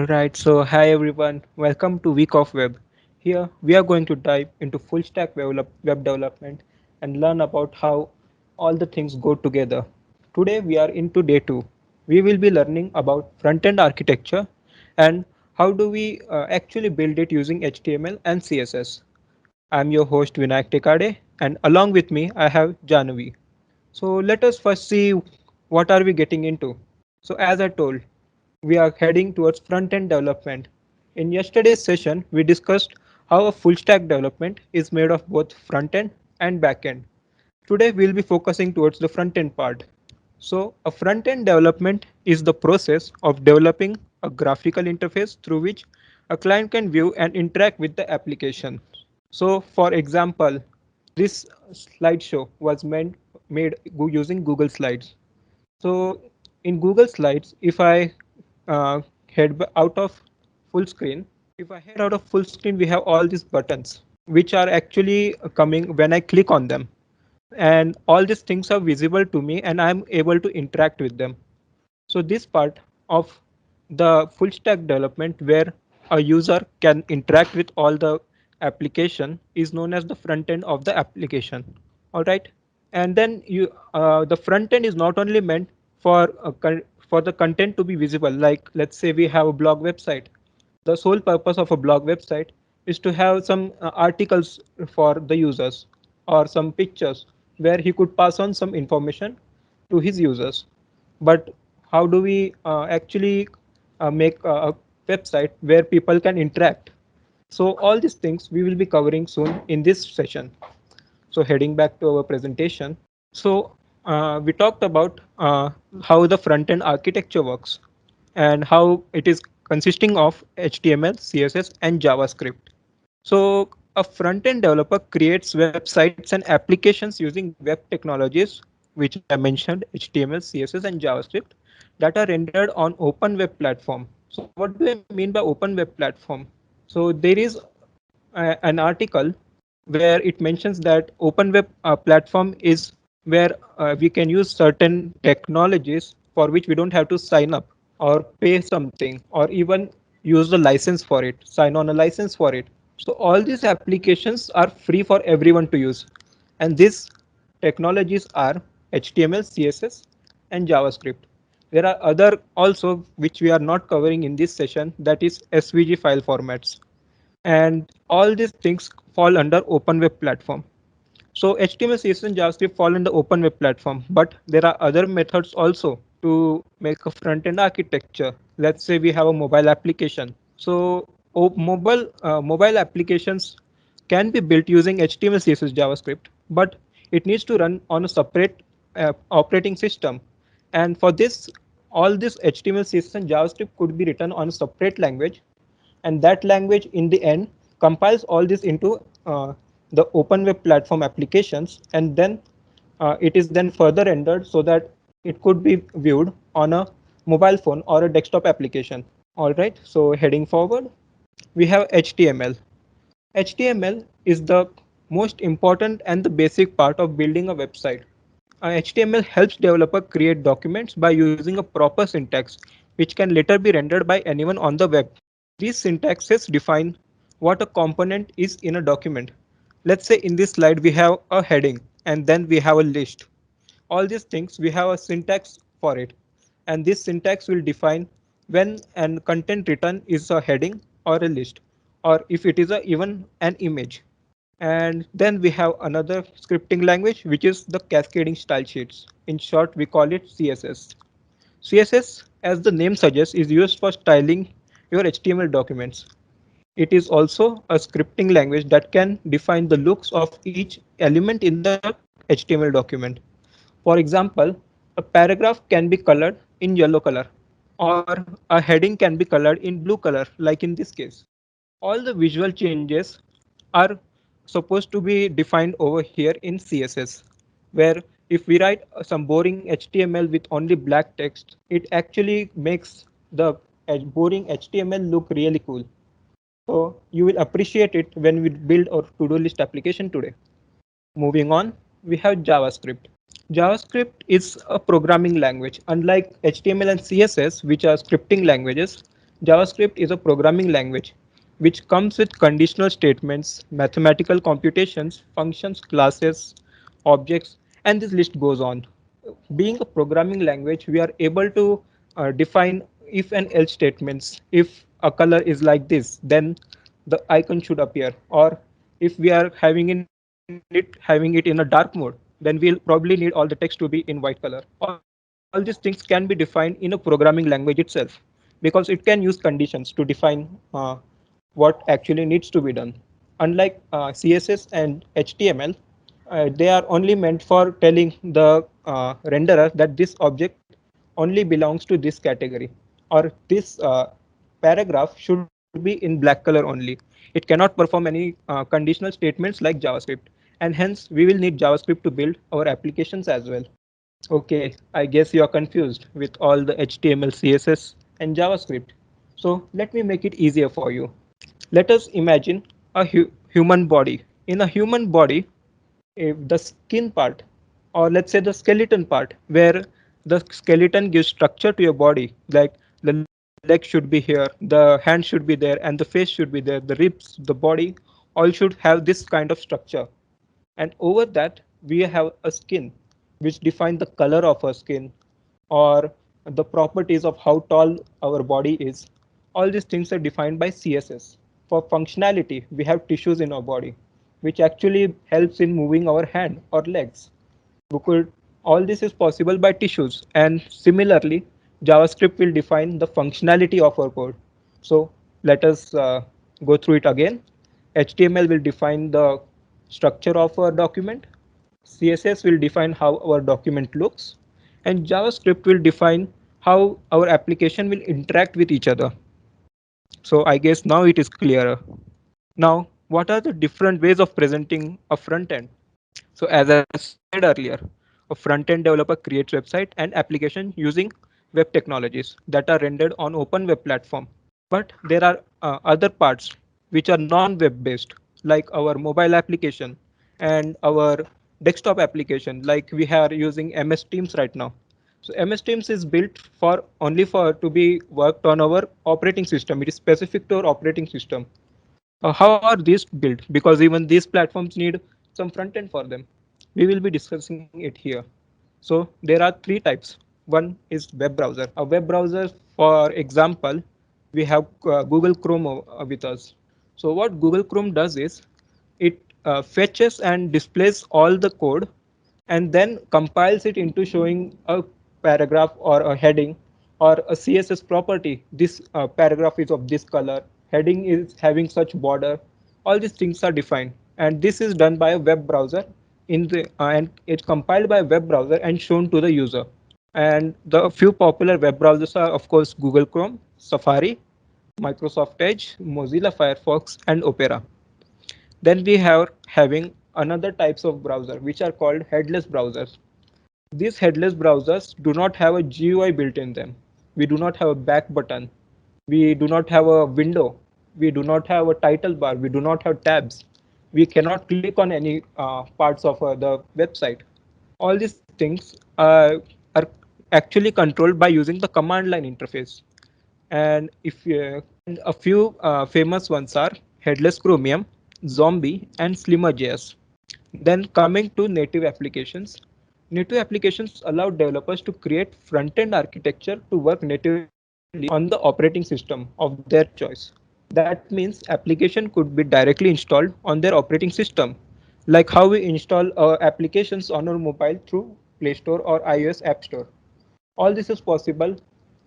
Alright, so hi everyone, welcome to Week of Web. Here we are going to dive into full stack web development and learn about how all the things go together. Today we are into day 2. We will be learning about front-end architecture and how do we actually build it using HTML and CSS. I'm your host Vinayak Tekade and along with me I have Janavi. So let us first see what are we getting into. So as I told, we are heading towards front-end development. In yesterday's session, we discussed how a full stack development is made of both front-end and back-end. Today, we'll be focusing towards the front-end part. So a front-end development is the process of developing a graphical interface through which a client can view and interact with the application. So for example, this slideshow was made using Google Slides. So in Google Slides, if I head out of full screen, if I head out of full screen, we have all these buttons, which are actually coming when I click on them. And all these things are visible to me and I'm able to interact with them. So this part of the full stack development where a user can interact with all the application is known as the front end of the application. All right. And then the front end is not only meant for for the content to be visible. Like let's say we have a blog website. The sole purpose of a blog website is to have some articles for the users or some pictures where he could pass on some information to his users. But how do we actually make a website where people can interact? So all these things we will be covering soon in this session. So heading back to our presentation. So we talked about how the front-end architecture works and how it is consisting of HTML, CSS, and JavaScript. So a front-end developer creates websites and applications using web technologies, which I mentioned, HTML, CSS, and JavaScript, that are rendered on open web platform. So what do I mean by open web platform? So there is an article where it mentions that open web platform is where we can use certain technologies for which we don't have to sign up or pay something or even use the license for it, sign on a license for it. So all these applications are free for everyone to use. And these technologies are HTML, CSS, and JavaScript. There are other also which we are not covering in this session, that is SVG file formats. And all these things fall under open web platform. So HTML, CSS, and JavaScript fall in the open web platform, but there are other methods also to make a front-end architecture. Let's say we have a mobile application. So mobile applications can be built using HTML, CSS, JavaScript, but it needs to run on a separate operating system. And for this, all this HTML, CSS, and JavaScript could be written on a separate language, and that language in the end compiles all this into the open web platform applications, and then it is then further rendered so that it could be viewed on a mobile phone or a desktop application. All right, so heading forward, we have HTML. HTML is the most important and the basic part of building a website. HTML helps developer create documents by using a proper syntax, which can later be rendered by anyone on the web. These syntaxes define what a component is in a document. Let's say in this slide we have a heading and then we have a list. All these things we have a syntax for it, and this syntax will define when an content written is a heading or a list, or if it is even an image. And then we have another scripting language, which is the cascading style sheets. In short, we call it CSS. CSS, as the name suggests, is used for styling your HTML documents. It is also a scripting language that can define the looks of each element in the HTML document. For example, a paragraph can be colored in yellow color, or a heading can be colored in blue color, like in this case. All the visual changes are supposed to be defined over here in CSS, where if we write some boring HTML with only black text, it actually makes the boring HTML look really cool. So you will appreciate it when we build our to-do list application today. Moving on, we have JavaScript. JavaScript is a programming language. Unlike HTML and CSS, which are scripting languages, JavaScript is a programming language which comes with conditional statements, mathematical computations, functions, classes, objects, and this list goes on. Being a programming language, we are able to define if and else statements. If a color is like this, then the icon should appear. Or if we are having it in a dark mode, then we'll probably need all the text to be in white color. All these things can be defined in a programming language itself because it can use conditions to define what actually needs to be done. Unlike CSS and HTML, they are only meant for telling the renderer that this object only belongs to this category, or this paragraph should be in black color only. It cannot perform any conditional statements like JavaScript, and hence we will need JavaScript to build our applications as well. Okay, I guess you are confused with all the HTML, CSS, and JavaScript. So let me make it easier for you. Let us imagine a human body. In a human body, if the skin part, or let's say the skeleton part, where the skeleton gives structure to your body, like the leg should be here, the hand should be there, and the face should be there, the ribs, the body, all should have this kind of structure. And over that, we have a skin, which defines the color of our skin or the properties of how tall our body is. All these things are defined by CSS. For functionality, we have tissues in our body, which actually helps in moving our hand or legs. We could, all this is possible by tissues, and similarly, JavaScript will define the functionality of our code. So let us go through it again. HTML will define the structure of our document. CSS will define how our document looks, and JavaScript will define how our application will interact with each other. So I guess now it is clearer. Now, what are the different ways of presenting a front end? So as I said earlier, a front-end developer creates website and application using web technologies that are rendered on open web platform. But there are other parts which are non-web based, like our mobile application and our desktop application, like we are using MS Teams right now. So MS Teams is built for only for to be worked on our operating system. It is specific to our operating system. How are these built? Because even these platforms need some front end for them. We will be discussing it here. So there are three types. One is web browser. A web browser, for example, we have Google Chrome with us. So what Google Chrome does is it fetches and displays all the code and then compiles it into showing a paragraph or a heading or a CSS property. This paragraph is of this color, heading is having such border. All these things are defined, and this is done by a web browser in the and it's compiled by a web browser and shown to the user. And the few popular web browsers are, of course, Google Chrome, Safari, Microsoft Edge, Mozilla Firefox, and Opera. Then we have having another types of browser which are called headless browsers. These headless browsers do not have a GUI built in them. We do not have a back button. We do not have a window. We do not have a title bar. We do not have tabs. We cannot click on any parts of the website. All these things are actually controlled by using the command line interface. And if and a few famous ones are Headless Chromium, Zombie, and Slimmer.js. Then coming to native applications. Native applications allow developers to create front-end architecture to work natively on the operating system of their choice. That means application could be directly installed on their operating system, like how we install applications on our mobile through Play Store or iOS App Store. All this is possible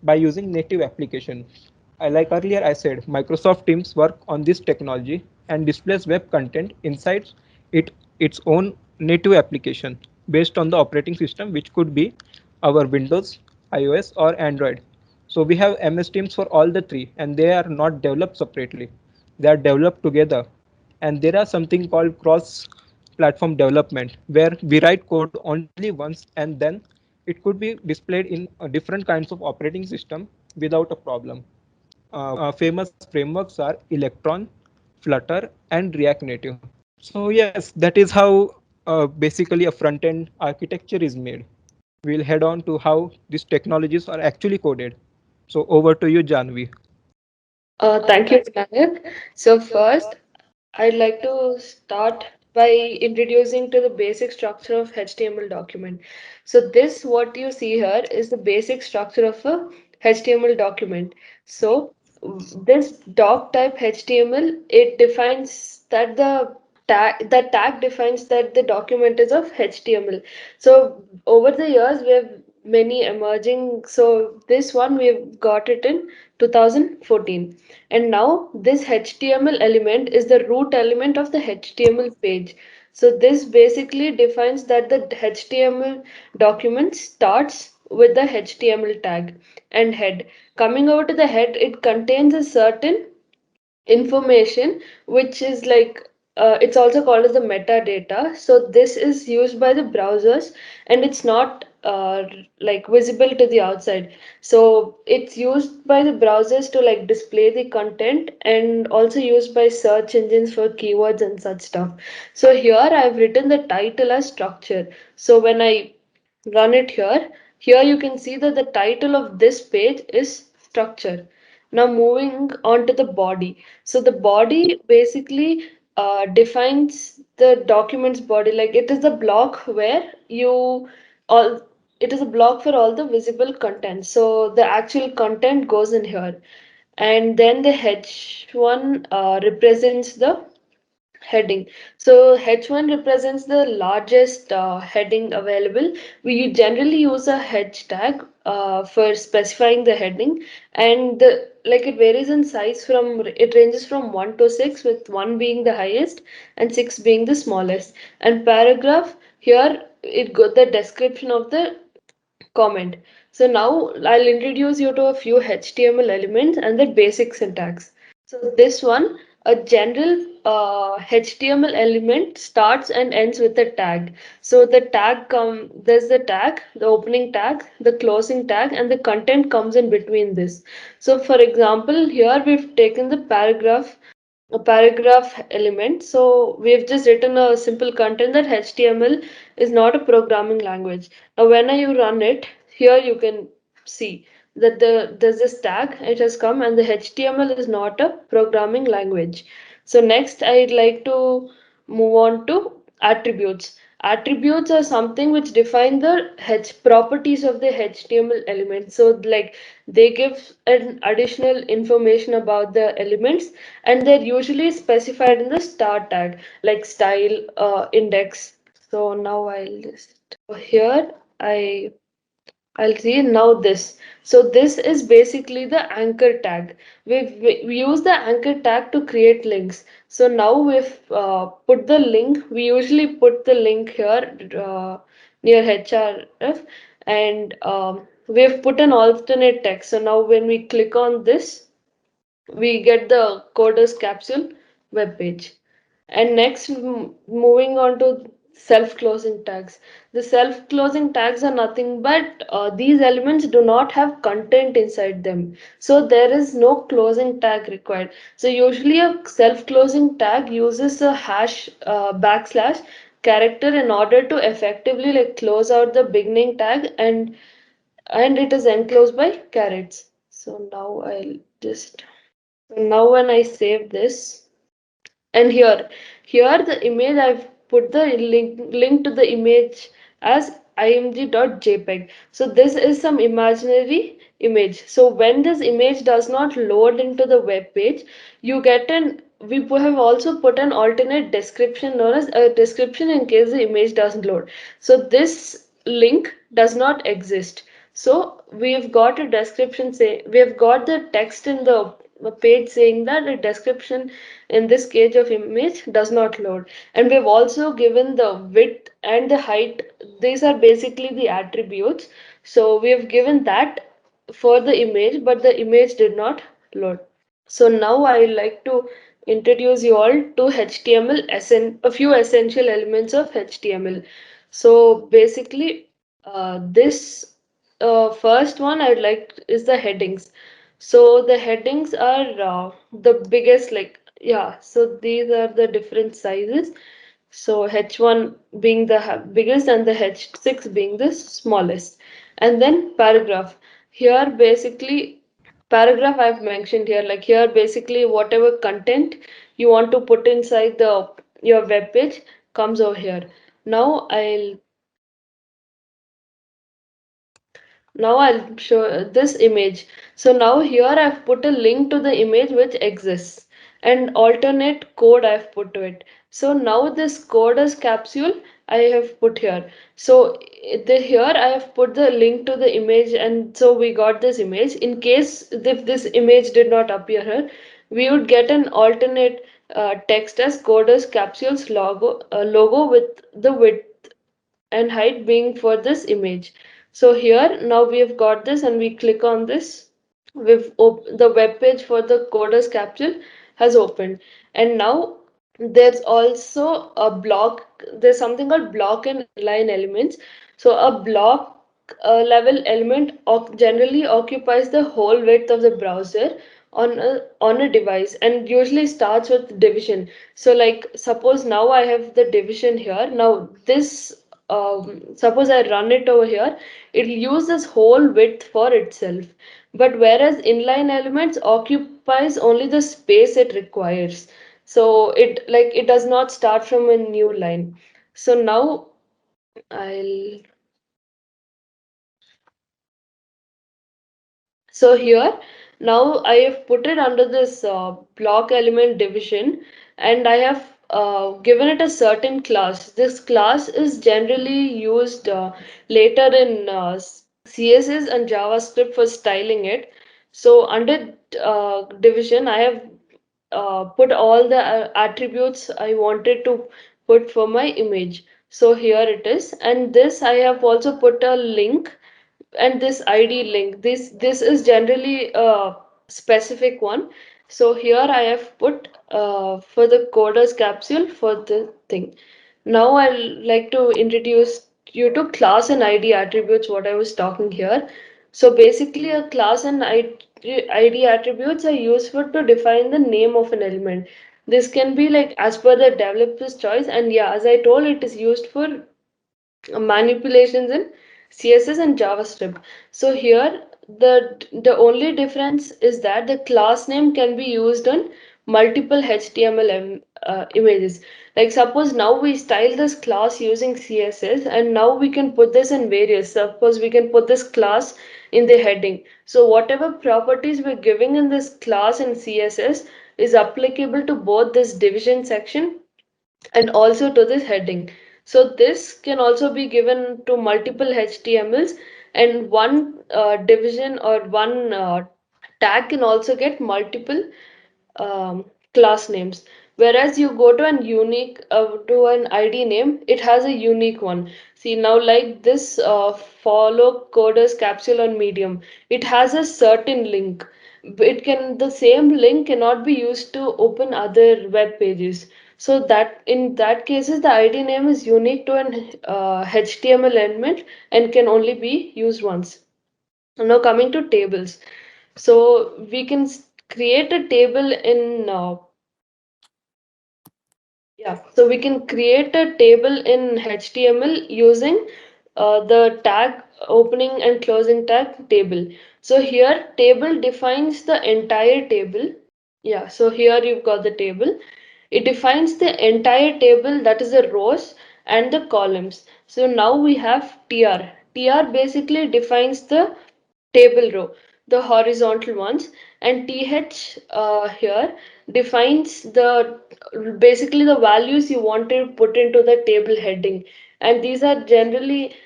by using native applications. Like earlier I said, Microsoft Teams work on this technology and displays web content inside its own native application based on the operating system, which could be our Windows, iOS, or Android. So we have MS Teams for all the three, and they are not developed separately. They are developed together. And there are something called cross platform development, where we write code only once and then it could be displayed in different kinds of operating system without a problem. Famous frameworks are Electron, Flutter, and React Native. So yes, that is how basically a front-end architecture is made. We'll head on to how these technologies are actually coded. So over to you, Janvi. Thank you, Vinayak. So first, I'd like to start by introducing to the basic structure of HTML document. So this, what you see here, is the basic structure of a HTML document. So this doc type HTML, it defines that the tag defines that the document is of HTML. So over the years, we have many emerging. So this one we've got it in 2014, and now this HTML element is the root element of the HTML page. So this basically defines that the HTML document starts with the HTML tag and head. Coming over to the head, it contains a certain information which is like it's also called as the metadata. So this is used by the browsers, and it's not like visible to the outside. So it's used by the browsers to like display the content, and also used by search engines for keywords and such stuff. So here I've written the title as structure. So when I run it here, here you can see that the title of this page is structure. Now moving on to the body. So the body basically defines the document's body. Like it is the block where you all it is a block for all the visible content. So the actual content goes in here. And then the H1 represents the heading. So H1 represents the largest heading available. We generally use a hashtag for specifying the heading, and like it varies in size from it ranges from 1 to 6, with 1 being the highest and 6 being the smallest. And paragraph, here it got the description of the comment. So now I'll introduce you to a few HTML elements and the basic syntax. So this one, a general HTML element starts and ends with a tag. So there's the tag, the opening tag, the closing tag, and the content comes in between this. So for example, here we've taken a paragraph element. So we've just written a simple content that HTML is not a programming language. Now when you run it, here you can see that there's this tag, it has come, and the HTML is not a programming language. So next I'd like to move on to attributes. Attributes are something which define the properties of the HTML element. So like they give an additional information about the elements, and they're usually specified in the star tag, like style, index. So now here I I'll see now this. So this is basically the anchor tag. We use the anchor tag to create links. So now we've put the link. We usually put the link here near href, and we've put an alternate text. So now when we click on this, we get the Coders Capsule web page. And next, moving on to self-closing tags. The self-closing tags are nothing but these elements do not have content inside them. So there is no closing tag required. So usually a self-closing tag uses a hash backslash character in order to effectively like close out the beginning tag, and it is enclosed by carets. So now when I save this, and here the image I've put the link to the image as img.jpg. So this is some imaginary image. So when this image does not load into the web page, you get an we have also put an alternate description known as a description in case the image doesn't load. So this link does not exist. So we've got a description, say we have got the text in the page saying that the description in this cage of image does not load, and we've also given the width and the height. These are basically the attributes. So we have given that for the image, but the image did not load. So now I like to introduce you all to HTML, a few essential elements of HTML. So basically, this first one I'd like is the headings. So the headings are the biggest, like yeah. So these are the different sizes. So H1 being the biggest and the H6 being the smallest. And then paragraph. Here basically paragraph I've mentioned here. Like here, basically whatever content you want to put inside the your web page comes over here. Now I'll show this image. So now here I've put a link to the image which exists and alternate code I've put to it. So now this code as capsule I have put here. So here I have put the link to the image, and so we got this image. In case if this image did not appear here, we would get an alternate text as coders capsules logo with the width and height being for this image. So here now we have got this and we click on this. The web page for the coders capsule has opened, and now there's also a block. There's something called block and inline elements. So a block level element generally occupies the whole width of the browser on a device and usually starts with division. So like suppose now I have the division here. Now this suppose I run it over here, it'll use this whole width for itself. But whereas inline elements occupies only the space it requires. So it does not start from a new line. So now I'll So here now I have put it under this block element division, and I have given it a certain class. This class is generally used later in CSS and JavaScript for styling it. So under division I have put all the attributes I wanted to put for my image. So here it is, and this I have also put a link and this id link. This is generally a specific one. So here I have put for the coders capsule for the thing. Now I'll like to introduce you to class and id attributes, what I was talking here. So basically a class and id attributes are useful to define the name of an element. This can be like as per the developer's choice, and yeah, as I told, it is used for manipulations in CSS and JavaScript. So here the only difference is that the class name can be used on multiple HTML images. Like suppose now we style this class using CSS, and now we can put this in various. Suppose we can put this class in the heading. So whatever properties we're giving in this class in CSS is applicable to both this division section and also to this heading. So this can also be given to multiple HTMLs, and one division or one tag can also get multiple class names. Whereas you go to an unique to an ID name, it has a unique one. See now, like this follow coders capsule on Medium, it has a certain link. The same link cannot be used to open other web pages. So that in that cases, the ID name is unique to an HTML element and can only be used once. Now coming to tables. So we can create a table in so we can create a table in HTML using the tag opening and closing tag table. So here table defines the entire table. Yeah, so here you've got the table. It defines the entire table, that is the rows and the columns. So now we have TR. TR basically defines the table row, the horizontal ones, and th here defines the basically the values you want to put into the table heading, and these are generally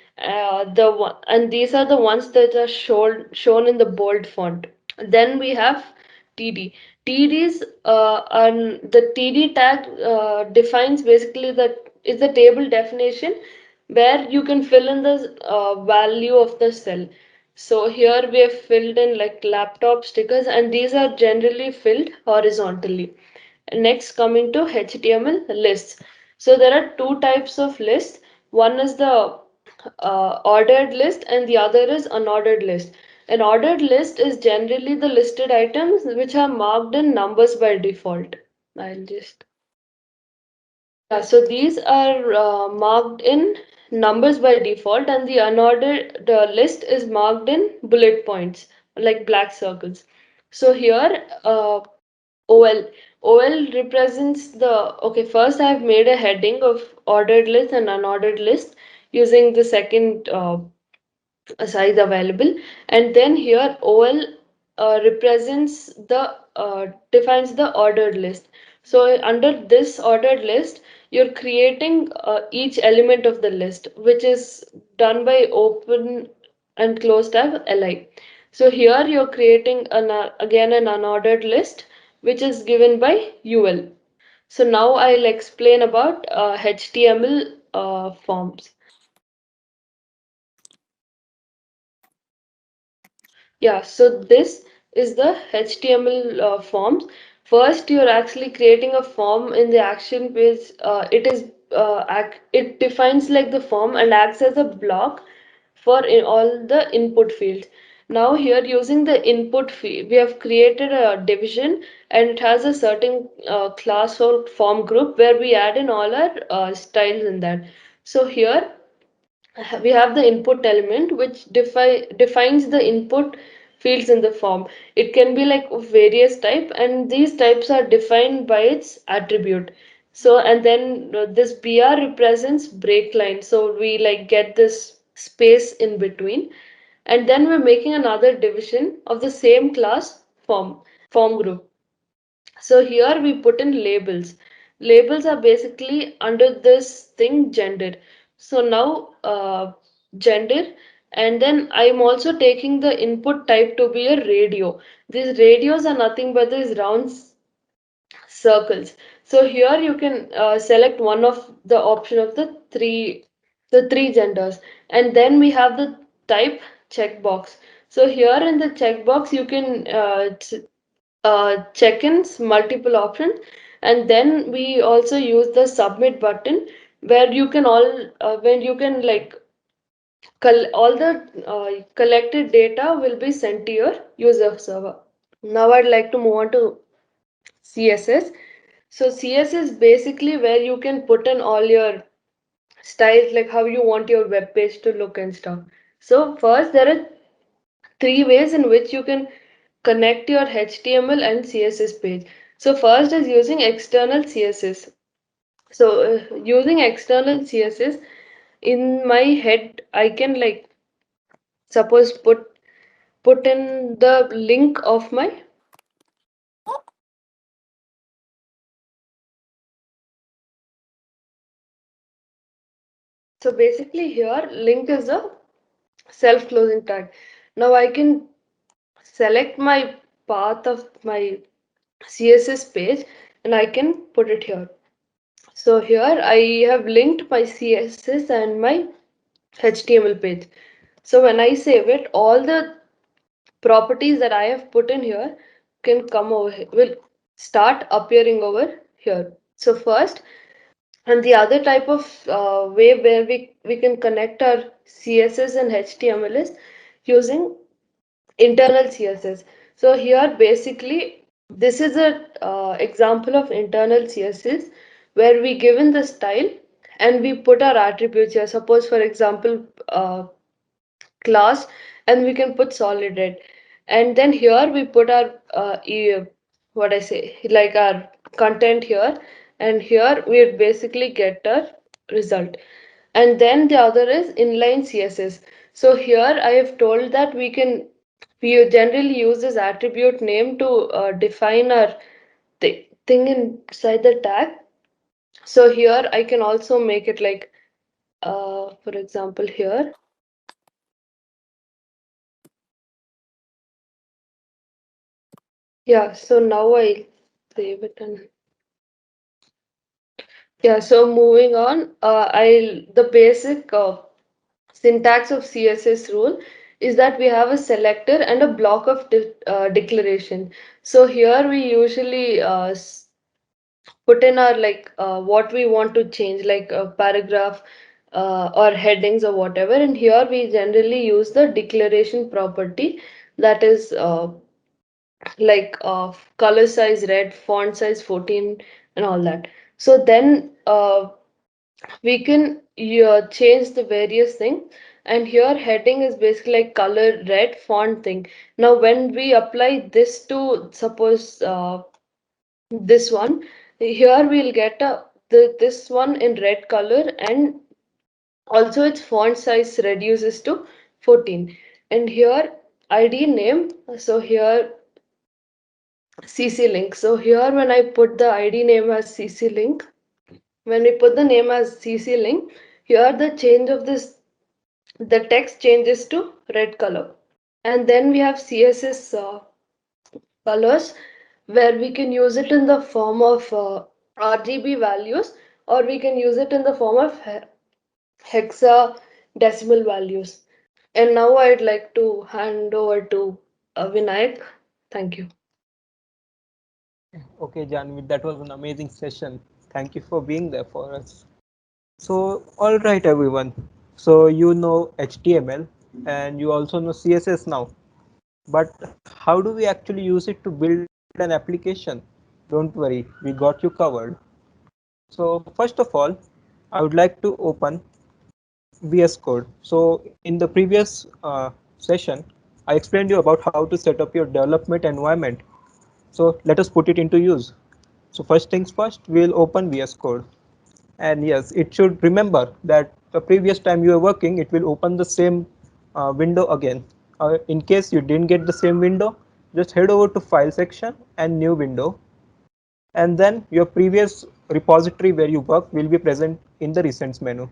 these are the ones that are shown in the bold font. Then we have TD. TDs and the TD tag defines basically the is the table definition where you can fill in the value of the cell. So here we have filled in like laptop stickers, and these are generally filled horizontally. Next, coming to HTML lists. So there are two types of lists. One is the ordered list and the other is unordered list. An ordered list is generally the listed items which are marked in numbers by default. I'll just so these are marked in numbers by default, and the unordered list is marked in bullet points like black circles. So here, OL. OL represents the, okay, first I've made a heading of ordered list and unordered list using the second size available. And then here OL represents the defines the ordered list. So under this ordered list, you're creating each element of the list, which is done by open and close tab li. So here you're creating again an unordered list, which is given by ul. So now I'll explain about HTML forms. Yeah, so this is the HTML forms. First, you're actually creating a form in the action page. It defines like the form and acts as a block for all the input fields. Now here using the input field, we have created a division and it has a certain class or form group where we add in all our styles in that. So here we have the input element which defines the input fields in the form. It can be like of various type and these types are defined by its attribute. So and then this br represents break line, so we like get this space in between, and then we're making another division of the same class form group. So here we put in labels. Labels are basically under this thing gender. So now gender, and then I'm also taking the input type to be a radio. These radios are nothing but these round circles. So here you can select one of the option of the three genders, and then we have the type checkbox. So here in the checkbox you can check-ins, multiple options, and then we also use the submit button where you can when you can like all the collected data will be sent to your user server. Now I'd like to move on to CSS. So CSS is basically where you can put in all your styles, like how you want your web page to look and stuff. So first there are three ways in which you can connect your HTML and CSS page. So first is using external CSS. So using external CSS, in my head I can like suppose put in the link of my, so basically here link is a self-closing tag. Now I can select my path of my CSS page and I can put it here. So here I have linked my CSS and my HTML page. So when I save it, all the properties that I have put in here can come over here, will start appearing over here. So first, and the other type of way where we can connect our CSS and HTML is using internal CSS. So here basically this is a example of internal CSS where we given the style and we put our attributes here. Suppose for example class, and we can put solid red, and then here we put our what I say like our content here, and here we basically get a result. And then the other is inline CSS. So here I have told that we generally use this attribute name to define our thing inside the tag. So here I can also make it like for example here. Yeah, so now I save it and yeah, so moving on, the basic syntax of CSS rule is that we have a selector and a block of declaration. So here we usually put in our like what we want to change, like a paragraph or headings or whatever. And here we generally use the declaration property that is like color size red, font size 14, and all that. So then we can change the various thing, and here heading is basically like color red font thing. Now when we apply this to suppose this one, here we'll get this one in red color, and also its font size reduces to 14. And here id name, so here cc link. So here when I put the id name as cc link, when we put the name as cc link, here the change of this, the text changes to red color. And then we have css colors, where we can use it in the form of RGB values, or we can use it in the form of hexadecimal values. And now I'd like to hand over to Vinayak. Thank you. Okay, Janvi, that was an amazing session. Thank you for being there for us. So, all right, everyone. So you know HTML and you also know CSS now. But how do we actually use it to build an application? Don't worry, we got you covered. So first of all, I would like to open VS Code. So in the previous session, I explained you about how to set up your development environment. So let us put it into use. So first things first, we'll open VS Code. And yes, it should remember that the previous time you are working, it will open the same window again. In case you didn't get the same window, just head over to file section and new window, and then your previous repository where you work will be present in the recents menu.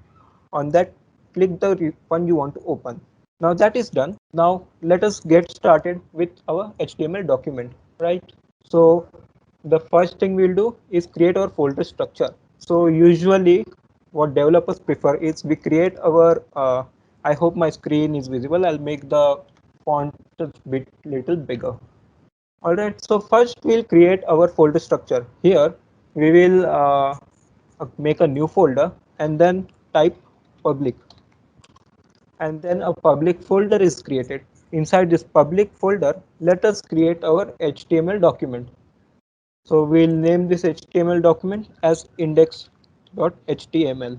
On that, click the one you want to open. Now that is done. Now let us get started with our HTML document, right? So the first thing we'll do is create our folder structure. So usually what developers prefer is we create our, I hope my screen is visible. I'll make the font a bit little bigger. All right, so first we'll create our folder structure. Here we will make a new folder and then type public, and then a public folder is created. Inside this public folder, let us create our HTML document. So we'll name this HTML document as index.html.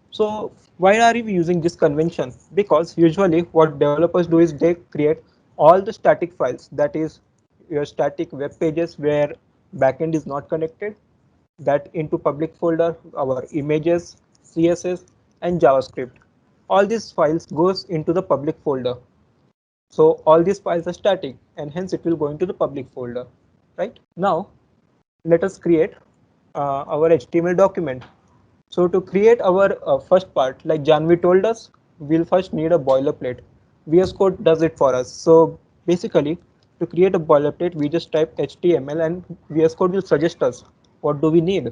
So why are we using this convention? Because usually what developers do is they create all the static files, that is your static web pages where backend is not connected, that into public folder, our images, CSS and JavaScript. All these files goes into the public folder. So all these files are static and hence it will go into the public folder, right? Now let us create our HTML document. So to create our first part, like Janvi told us, we'll first need a boilerplate. VS Code does it for us. So basically, to create a boilerplate, we just type HTML and VS Code will suggest us what do we need.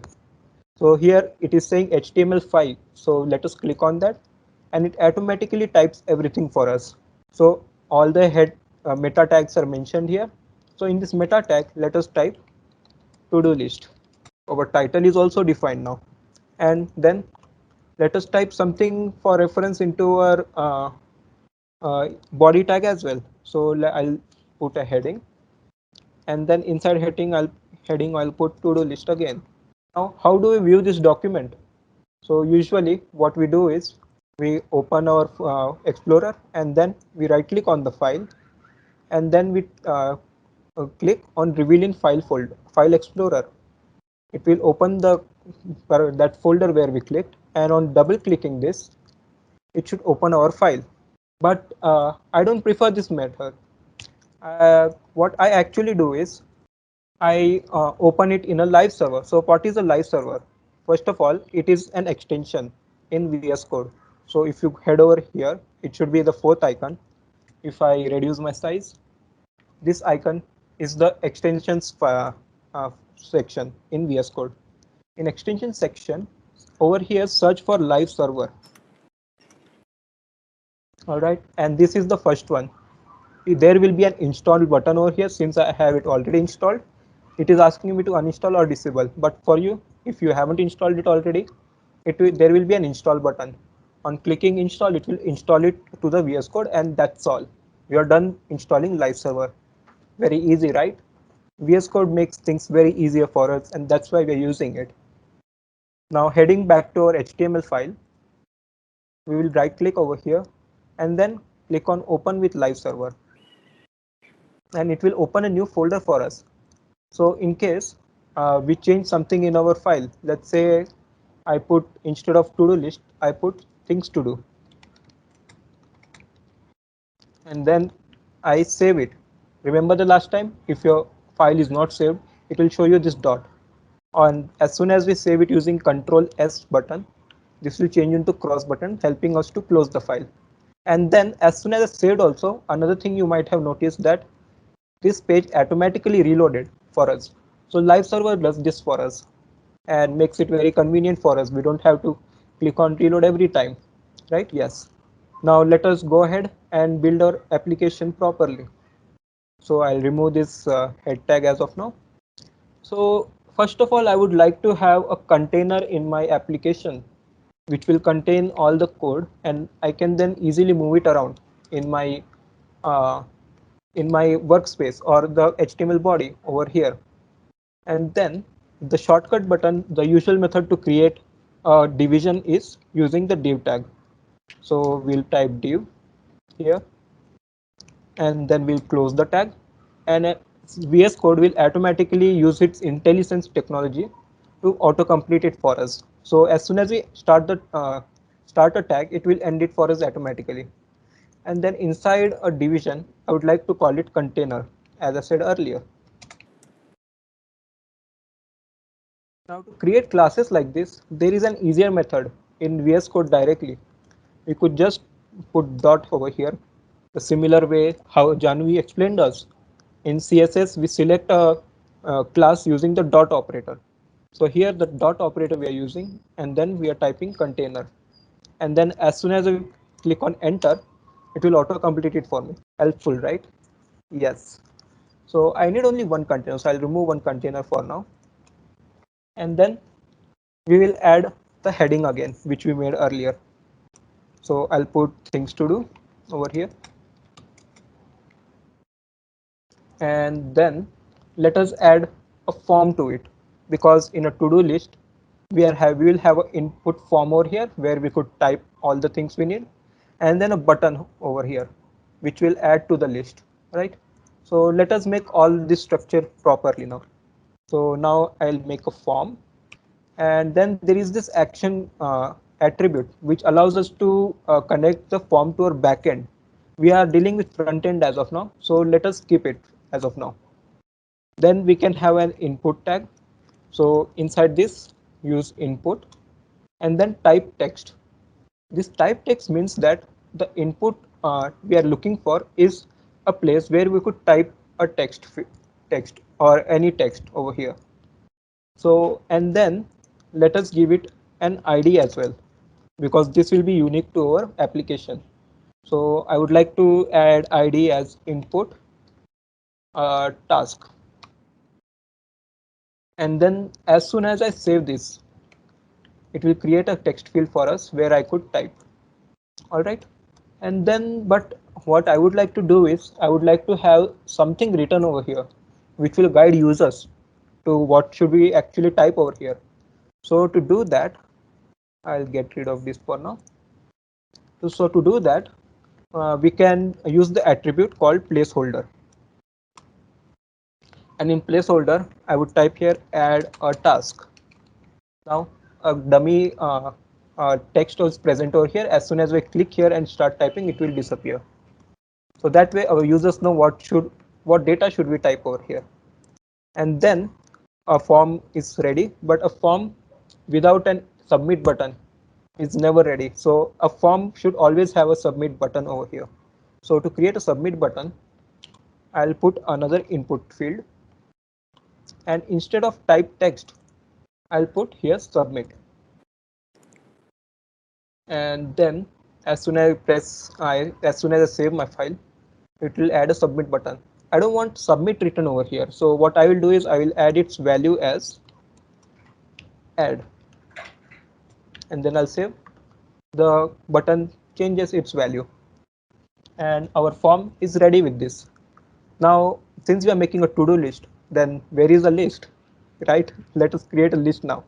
So here it is saying HTML5. So let us click on that and it automatically types everything for us. So all the head meta tags are mentioned here. So in this meta tag, let us type to-do list. Our title is also defined now. And then let us type something for reference into our body tag as well. So I'll put a heading, and then inside heading I'll put to-do list again. Now, how do we view this document? So usually what we do is we open our Explorer and then we right click on the file and then we click on reveal in file explorer. It will open the that folder where we clicked, and on double clicking this, it should open our file. But I don't prefer this method. What I actually do is I open it in a live server. So what is a live server? First of all, it is an extension in VS Code. So if you head over here, it should be the fourth icon. If I reduce my size, this icon is the extensions section in VS Code. In extension section, over here, search for live server. All right, and this is the first one. There will be an install button over here. Since I have it already installed, it is asking me to uninstall or disable. But for you, if you haven't installed it already, there will be an install button. On clicking install, it will install it to the VS Code, and that's all. We are done installing live server. Very easy, right? VS Code makes things very easier for us, and that's why we're using it. Now heading back to our HTML file, we will right click over here and then click on open with live server, and it will open a new folder for us. So in case we change something in our file, let's say I put, instead of to-do list, I put things to do, and then I save it. Remember the last time, if your file is not saved, it will show you this dot. And as soon as we save it using Control S button, this will change into cross button, helping us to close the file. And then as soon as I saved also, another thing you might have noticed that this page automatically reloaded for us. So live server does this for us and makes it very convenient for us. We don't have to click on reload every time, right? Yes. Now let us go ahead and build our application properly. So I'll remove this head tag as of now. So first of all, I would like to have a container in my application which will contain all the code, and I can then easily move it around uh, in my workspace or the HTML body over here. And then the shortcut button, the usual method to create a division is using the div tag. So we'll type div here, and then we'll close the tag, and VS Code will automatically use its IntelliSense technology to autocomplete it for us. So as soon as we start a tag, it will end it for us automatically. And then inside a division, I would like to call it container, as I said earlier. Now to create classes like this, there is an easier method in VS Code directly. We could just put dot over here, the similar way how Janvi explained us. In CSS, we select a class using the dot operator. So here the dot operator we are using, and then we are typing container. And then as soon as I click on enter, it will auto complete it for me. Helpful, right? Yes. So I need only one container, so I'll remove one container for now. And then we will add the heading again, which we made earlier. So I'll put things to do over here. And then let us add a form to it, because in a to-do list we will have an input form over here where we could type all the things we need, and then a button over here which will add to the list, right? So let us make all this structure properly now. So now I'll make a form, and then there is this action attribute which allows us to connect the form to our backend. We are dealing with front end as of now, so let us skip it as of now. Then we can have an input tag. So inside this, use input and then type text. This type text means that the input we are looking for is a place where we could type a text or any text over here. So, and then let us give it an ID as well, because this will be unique to our application. So I would like to add ID as input task. And then as soon as I save this, it will create a text field for us where I could type. All right. And then, but what I would like to do is I would like to have something written over here which will guide users to what should we actually type over here. So to do that, I'll get rid of this for now. So to do that, we can use the attribute called placeholder. And in placeholder, I would type here add a task. Now a dummy text was present over here. As soon as we click here and start typing, it will disappear. So that way our users know what data should we type over here. And then a form is ready, but a form without an submit button is never ready. So a form should always have a submit button over here. So to create a submit button, I'll put another input field, and instead of type text, I'll put here submit. And then as soon as as soon as I save my file, it will add a submit button. I don't want submit written over here. So what I will do is I will add its value as add, and then I'll save. The button changes its value, and our form is ready with this. Now, since we are making a to-do list, then where is the list, right? Let us create a list now.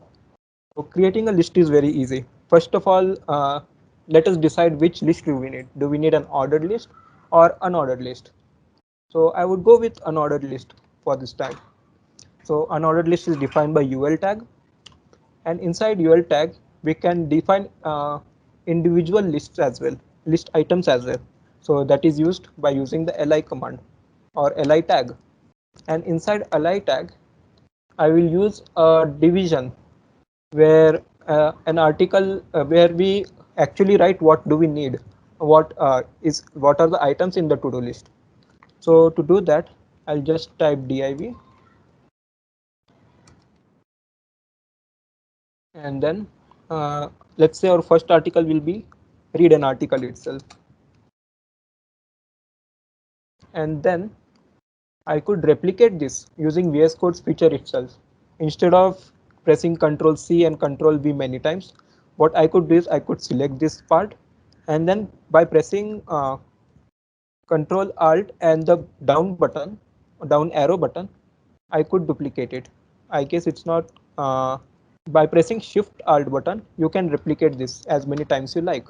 So creating a list is very easy. First of all, let us decide which list do we need. Do we need an ordered list or unordered list? So I would go with unordered list for this time. So unordered list is defined by UL tag, and inside UL tag we can define individual lists as well, list items as well. So that is used by using the li command or li tag. And inside li tag, I will use a division where an article where we actually write what do we need, what are the items in the to-do list. So to do that, I'll just type div, and then let's say our first article will be read an article itself, and then I could replicate this using VS Code's feature itself. Instead of pressing Ctrl C and Ctrl V many times, what I could do is I could select this part, and then by pressing Control Alt and the down arrow button, I could duplicate it. I guess it's not. By pressing Shift Alt button, you can replicate this as many times you like.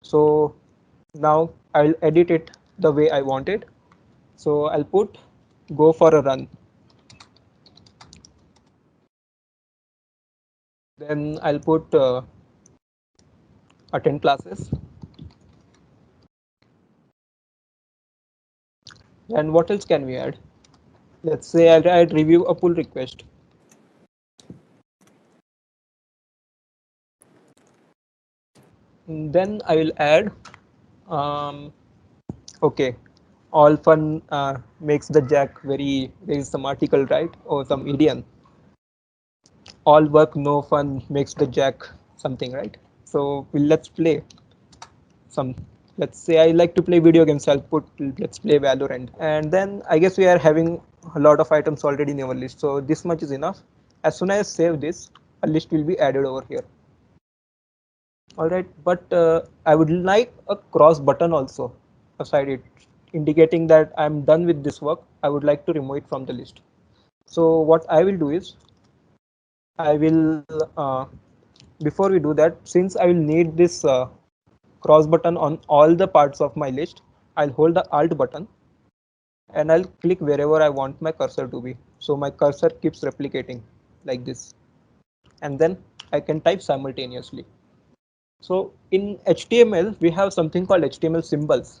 So now I'll edit it the way I want it. So I'll put go for a run. Then I'll put attend classes. And what else can we add? Let's say I'll add review a pull request. Then I will add okay, all fun makes the jack very, there is some article, right, or some idiom, all work no fun makes the jack something, right? So let's play some, let's say I like to play video games, I'll put let's play Valorant. And then I guess we are having a lot of items already in our list, so this much is enough. As soon as I save this, a list will be added over here. All right, but I would like a cross button also aside it, indicating that I'm done with this work. I would like to remove it from the list. So what I will do is I will before we do that, since I will need this cross button on all the parts of my list, I'll hold the Alt button and I'll click wherever I want my cursor to be. So my cursor keeps replicating like this, and then I can type simultaneously. So in HTML, we have something called HTML symbols,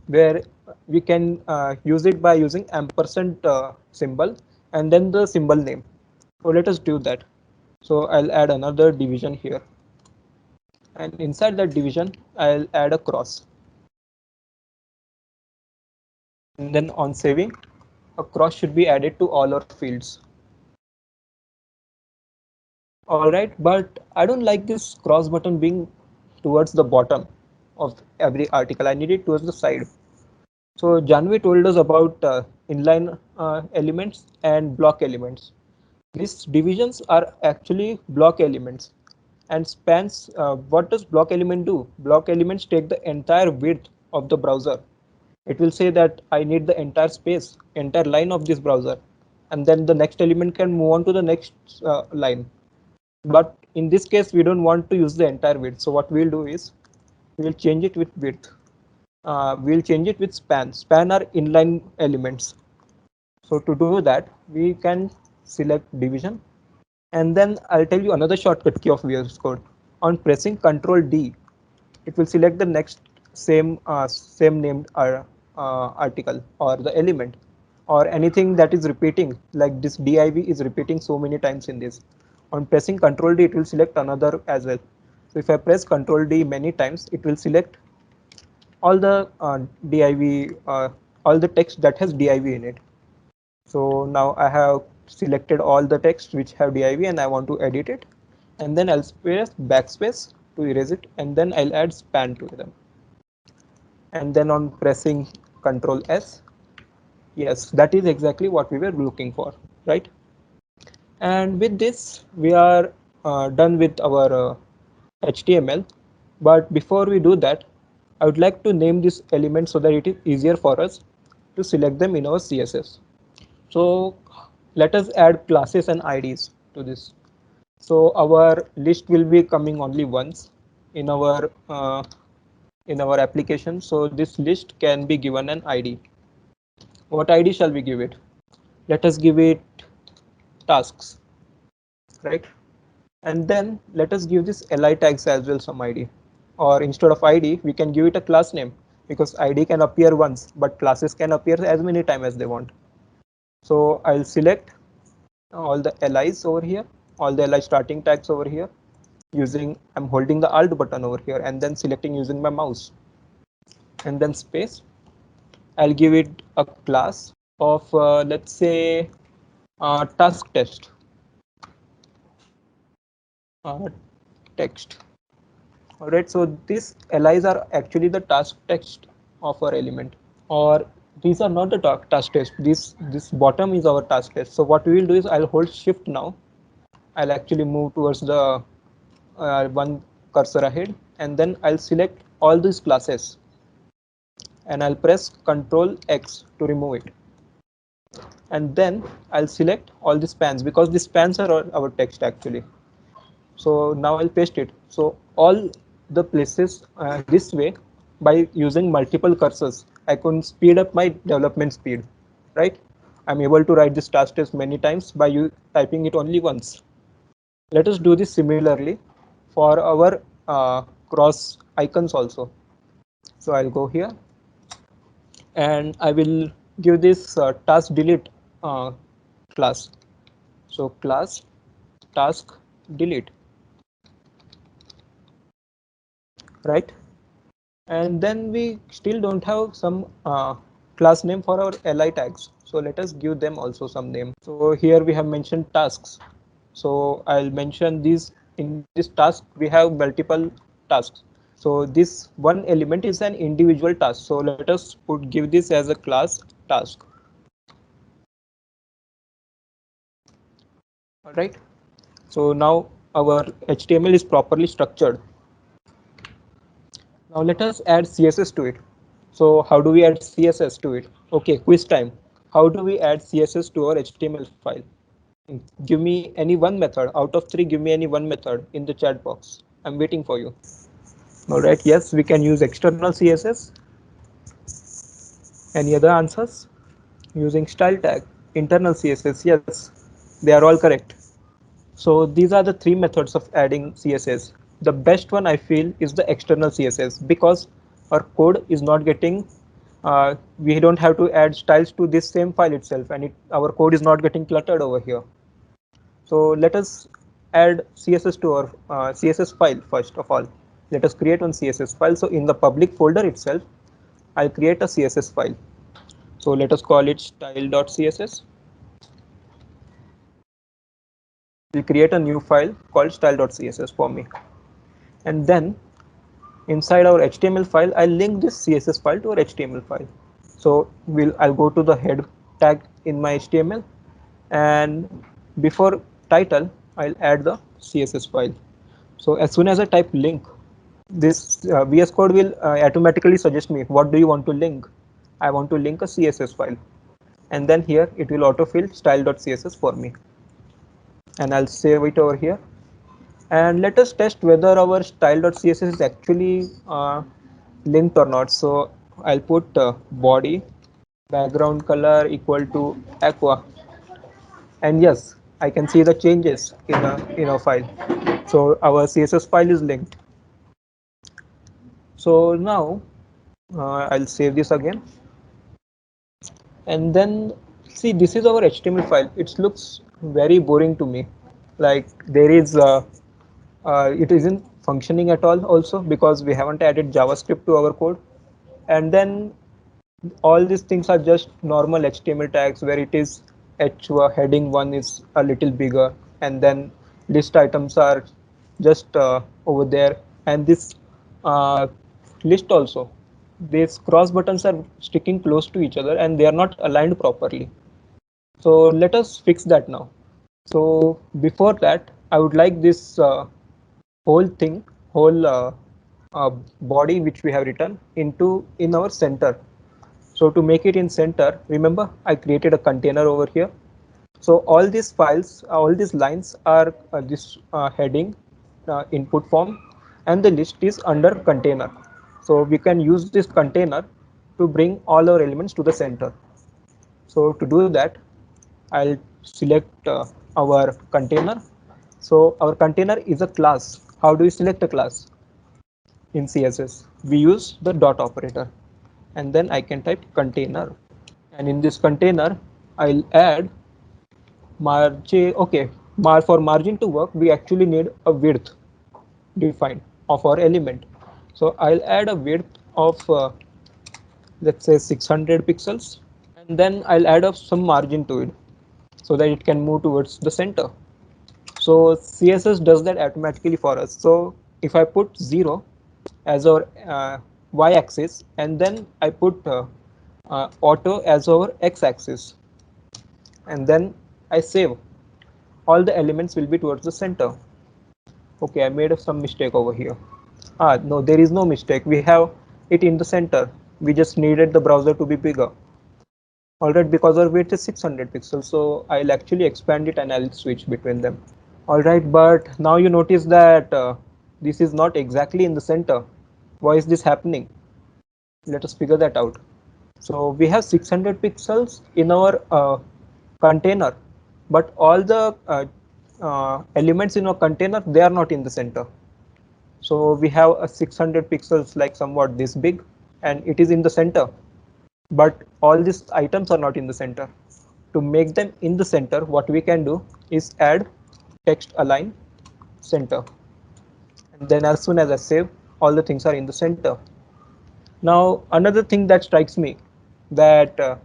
where we can use it by using ampersand symbol and then the symbol name. So let us do that. So I'll add another division here, and inside that division, I'll add a cross. And then on saving, a cross should be added to all our fields. All right, but I don't like this cross button being towards the bottom of every article. I need it towards the side. So Janvi told us about inline elements and block elements. These divisions are actually block elements, and spans. What does block element do? Block elements take the entire width of the browser. It will say that I need the entire space, entire line of this browser, and then the next element can move on to the next line. But in this case, we don't want to use the entire width. So what we'll do is we'll change it with width. We'll change it with span. Span are inline elements. So to do that, we can select division, and then I'll tell you another shortcut key of VS Code. On pressing Ctrl D, it will select the next same named article or the element or anything that is repeating, like this div is repeating so many times in this. On pressing Ctrl D, it will select another as well. So if I press Ctrl D many times, it will select all the div, all the text that has div in it. So now I have selected all the text which have div and I want to edit it, and then I'll press backspace to erase it, and then I'll add span to them. And then on pressing Ctrl S, yes, that is exactly what we were looking for, right? And with this, we are done with our HTML. But before we do that, I would like to name this element so that it is easier for us to select them in our CSS. So let us add classes and IDs to this. So our list will be coming only once. in our application. So this list can be given an ID. What ID shall we give it? Let us give it tasks, right? And then let us give this li tags as well some ID, or instead of ID we can give it a class name, because ID can appear once but classes can appear as many times as they want. So I'll select all the li's over here, all the li starting tags over here, using, I'm holding the alt button over here and then selecting using my mouse, and then space. I'll give it a class of let's say task test, uh, text. All right, so these li's are actually the task text of our element, or these are not the task test. This bottom is our task test. So what we will do is I'll hold shift now. I'll actually move towards the one cursor ahead, and then I'll select all these classes and I'll press Control X to remove it. And then I'll select all the spans, because the spans are our text actually. So now I'll paste it. So all the places this way, by using multiple cursors, I can speed up my development speed, right? I'm able to write this task test many times by you typing it only once. Let us do this similarly for our cross icons also. So I'll go here and I will give this task delete class. So class task delete, right? And then we still don't have some class name for our li tags. So let us give them also some name. So here we have mentioned tasks. So I'll mention these. In this task we have multiple tasks. So this one element is an individual task. So let us give this as a class task. All right. So now our HTML is properly structured. Now let us add CSS to it. So how do we add CSS to it? Okay, quiz time. How do we add CSS to our HTML file? Give me any one method. Out of three, give me any one method in the chat box. I'm waiting for you. All right, yes, we can use external CSS. Any other answers? Using style tag, internal CSS, yes, they are all correct. So these are the three methods of adding CSS. The best one I feel is the external CSS, because our code is not getting, we don't have to add styles to this same file itself, and our code is not getting cluttered over here. So let us add CSS to our CSS file first of all. Let us create one CSS file. So in the public folder itself, I'll create a CSS file. So let us call it style.css. We'll create a new file called style.css for me. And then inside our HTML file, I'll link this CSS file to our HTML file. So I'll go to the head tag in my HTML, and before title, I'll add the CSS file. So as soon as I type link, this VS Code will automatically suggest me, what do you want to link? I want to link a CSS file. And then here it will autofill style.css for me. And I'll save it over here. And let us test whether our style.css is actually linked or not. So I'll put body background color equal to aqua, and yes, I can see the changes in a file. So our CSS file is linked. So now I'll save this again, and then see, this is our HTML file. It looks very boring to me. Like there is it isn't functioning at all also, because we haven't added JavaScript to our code. And then all these things are just normal HTML tags, where it is heading 1 is a little bigger, and then list items are just over there, and this uh, list also, these cross buttons are sticking close to each other and they are not aligned properly. So let us fix that now. So before that, I would like this whole thing, whole uh, body which we have written in our center. So to make it in center, remember I created a container over here. So all these files, all these lines are this heading input form, and the list is under container. So we can use this container to bring all our elements to the center. So to do that, I'll select our container. So our container is a class. How do we select a class in CSS? We use the dot operator, and then I can type container. And in this container, I'll add margin. Okay, for margin to work, we actually need a width defined of our element. So I'll add a width of let's say 600 pixels, and then I'll add up some margin to it so that it can move towards the center. So CSS does that automatically for us. So if I put 0 as our y-axis, and then I put auto as our x-axis, and then I save, all the elements will be towards the center. Okay, I made some mistake over here. No, there is no mistake. We have it in the center. We just needed the browser to be bigger. Alright, because our width is 600 pixels, so I'll actually expand it and I'll switch between them. Alright, but now you notice that this is not exactly in the center. Why is this happening? Let us figure that out. So we have 600 pixels in our container, but all the elements in our container, they are not in the center. So we have a 600 pixels like somewhat this big, and it is in the center, but all these items are not in the center. To make them in the center, what we can do is add text align center, and then as soon as I save, all the things are in the center. Now another thing that strikes me, that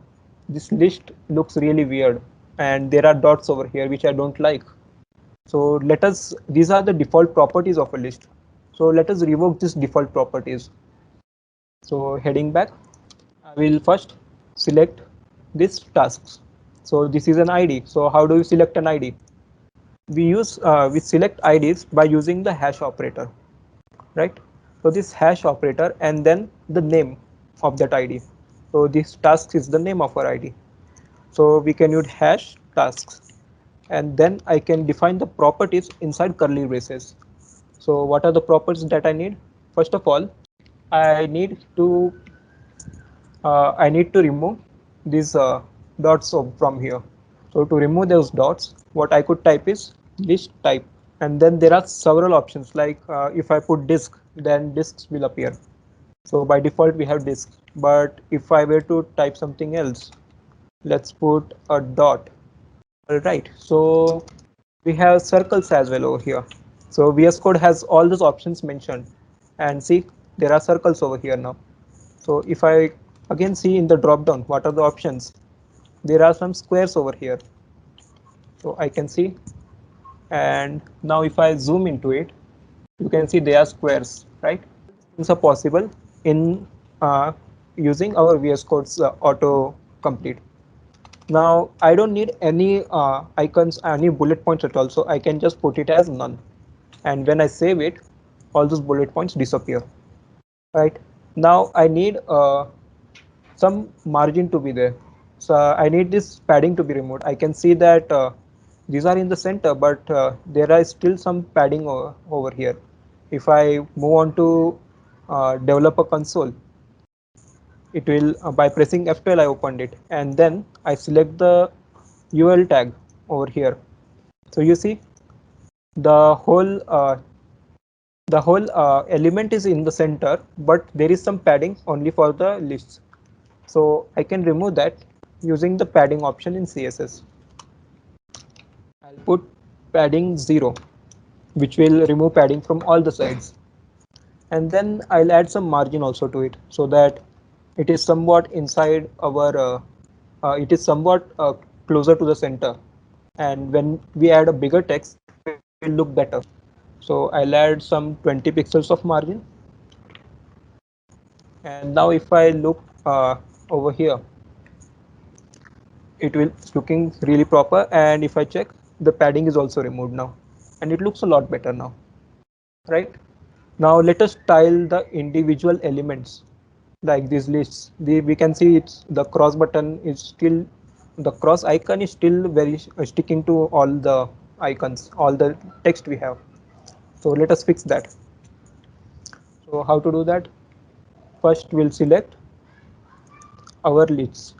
this list looks really weird, and there are dots over here which I don't like. So let us, these are the default properties of a list. So let us revoke these default properties. So heading back, I will first select this tasks. So this is an ID. So how do we select an ID? We select IDs by using the hash operator, right? So this hash operator and then the name of that ID. So this tasks is the name of our ID. So we can use hash tasks, and then I can define the properties inside curly braces. So what are the properties that I need? First of all, I need to remove these dots from here. So to remove those dots, what I could type is list type, and then there are several options like if I put disk, then disks will appear. So by default we have disk, but if I were to type something else, let's put a dot. All right, so we have circles as well over here. So VS Code has all those options mentioned, and see, there are circles over here now. So if I again see in the drop down, what are the options? There are some squares over here. So I can see, and now if I zoom into it, you can see they are squares, right? Things are possible in using our VS Code's auto complete. Now I don't need any icons, any bullet points at all, so I can just put it as none. And when I save it, all those bullet points disappear. Right now, I need some margin to be there. So I need this padding to be removed. I can see that these are in the center, but there is still some padding over here. If I move on to developer console, it will by pressing F12 I opened it, and then I select the UL tag over here. So you see the whole element is in the center, but there is some padding only for the lists. So I can remove that using the padding option in CSS. I'll put padding 0, which will remove padding from all the sides. And then I'll add some margin also to it, so that it is somewhat inside our, it is somewhat closer to the center. And when we add a bigger text, it will look better. So I'll add some 20 pixels of margin. And now if I look over here, it will looking really proper, and if I check, the padding is also removed now, and it looks a lot better now, right? Now let us style the individual elements like these lists. We can see it's the cross button is still, the cross icon is still very sticking to all the icons, all the text we have. So let us fix that. So how to do that? First we'll select our lists.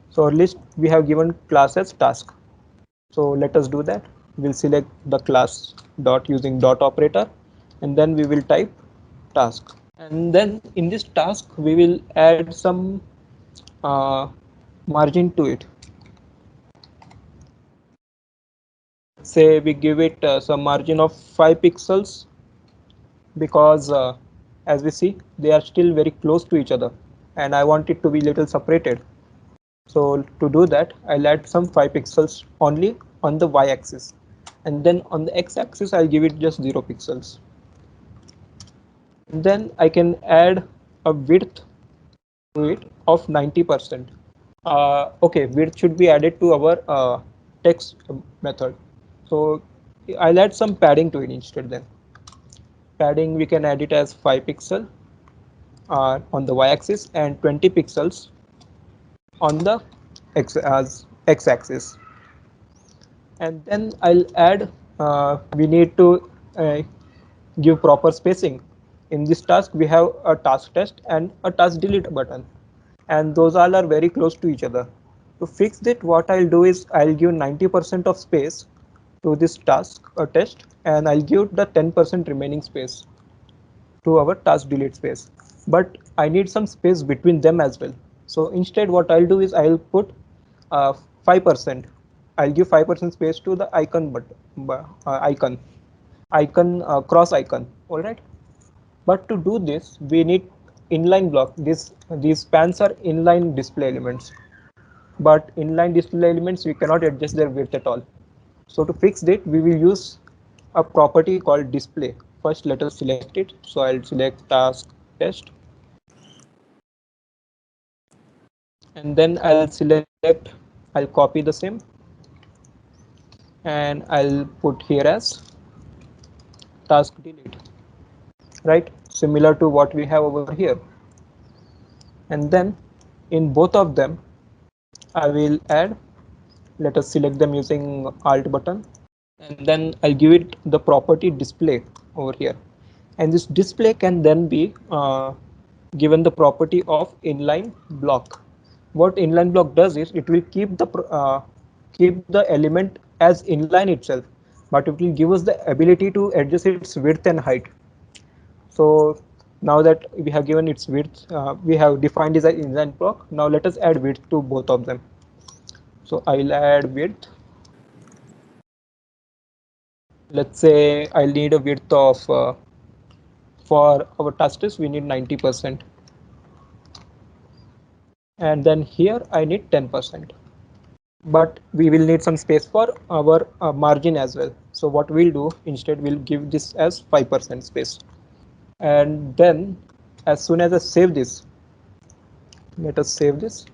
So our list we have given class as task. So let us do that. We'll select the class dot using dot operator, and then we will type task. And then in this task we will add some uh, margin to it. Say we give it some margin of 5 pixels because as we see they are still very close to each other and I want it to be little separated. So to do that I'll add some 5 pixels only on the y-axis, and then on the x-axis I'll give it just 0 pixels. And then I can add a width to it of 90%. Okay, width should be added to our text method. So I'll add some padding to it instead. Then padding we can add it as 5 pixel on the y-axis and 20 pixels on the x-axis. And then I'll add we need to give proper spacing. In this task we have a task test and a task delete button, and those all are very close to each other. To fix it, what I'll do is I'll give 90% of space to this task test, and I'll give the 10% remaining space to our task delete space. But I need some space between them as well. So instead what I'll do is I'll put 5%. I'll give 5% space to the icon cross icon. All right. But to do this, we need inline block. These spans are inline display elements. But inline display elements, we cannot adjust their width at all. So to fix it, we will use a property called display. First, let us select it. So I'll select task test, and then I'll select, I'll copy the same, and I'll put here as task delete, right? Similar to what we have over here. And then in both of them, I will add, let us select them using alt button, and then I'll give it the property display over here. And this display can then be given the property of inline block. What inline block does is it will keep the element as inline itself, but it will give us the ability to adjust its width and height. So now that we have given its width, we have defined this as inline block. Now let us add width to both of them. So I will add width. Let's say I'll need a width of for our task test we need 90%, and then here I need 10%. But we will need some space for our margin as well. So what we'll do instead, we'll give this as 5% space. And then as soon as I save this, let us save this.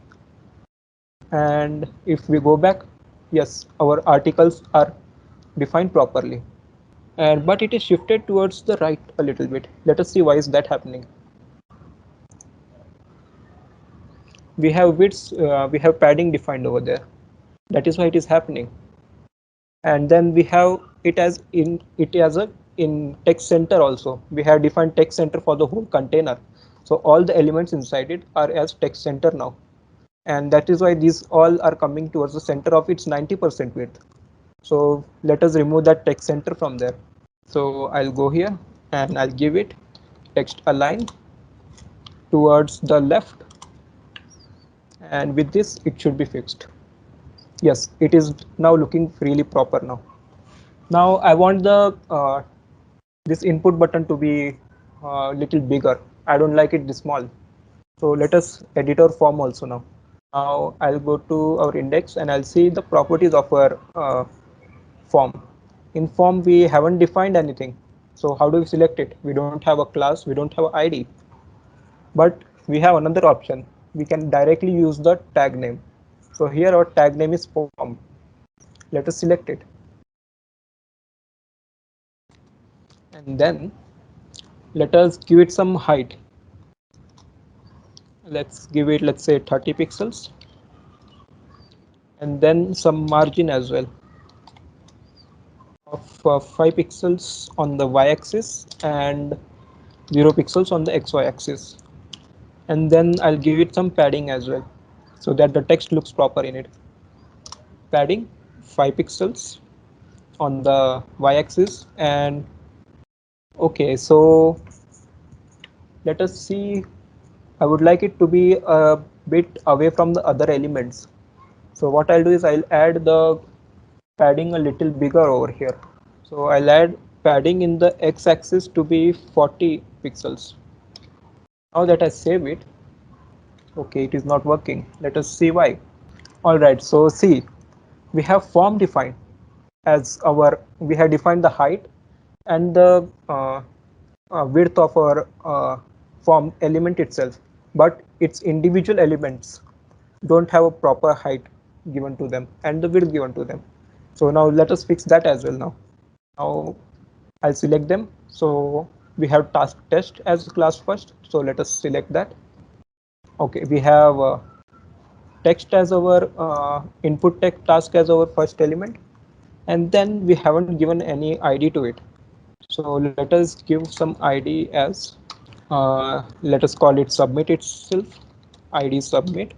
And if we go back, yes, our articles are defined properly. And but it is shifted towards the right a little bit. Let us see why is that happening. We have widths, we have padding defined over there. That is why it is happening. And then we have it as a in text center also. We have defined text center for the whole container. So all the elements inside it are as text center now. And that is why these all are coming towards the center of its 90% width. So let us remove that text center from there. So I'll go here and I'll give it text align towards the left, and with this it should be fixed. Yes, it is now looking really proper now. Now I want the this input button to be little bigger. I don't like it this small. So let us edit our form also now. Now I'll go to our index and I'll see the properties of our form. In form we haven't defined anything. So how do we select it? We don't have a class, we don't have an ID. But we have another option. We can directly use the tag name. So here our tag name is form. Let us select it. And then let us give it some height. Let's give it, let's say 30 pixels, and then some margin as well of 5 pixels on the y-axis and 0 pixels on the XY axis. And then I'll give it some padding as well so that the text looks proper in it. Padding 5 pixels on the Y axis. And okay, so let us see. I would like it to be a bit away from the other elements. So what I'll do is I'll add the padding a little bigger over here. So I'll add padding in the X axis to be 40 pixels. Now that I save it, okay, it is not working. Let us see why. Alright, so see, we have form defined as we have defined the height and the width of our form element itself, but its individual elements don't have a proper height given to them and the width given to them. So now let us fix that as well now. Now I'll select them. So we have task test as class first. So let us select that. Okay, we have text as our input text task as our first element, and then we haven't given any ID to it. So let us give some ID as let us call it submit itself, ID submit,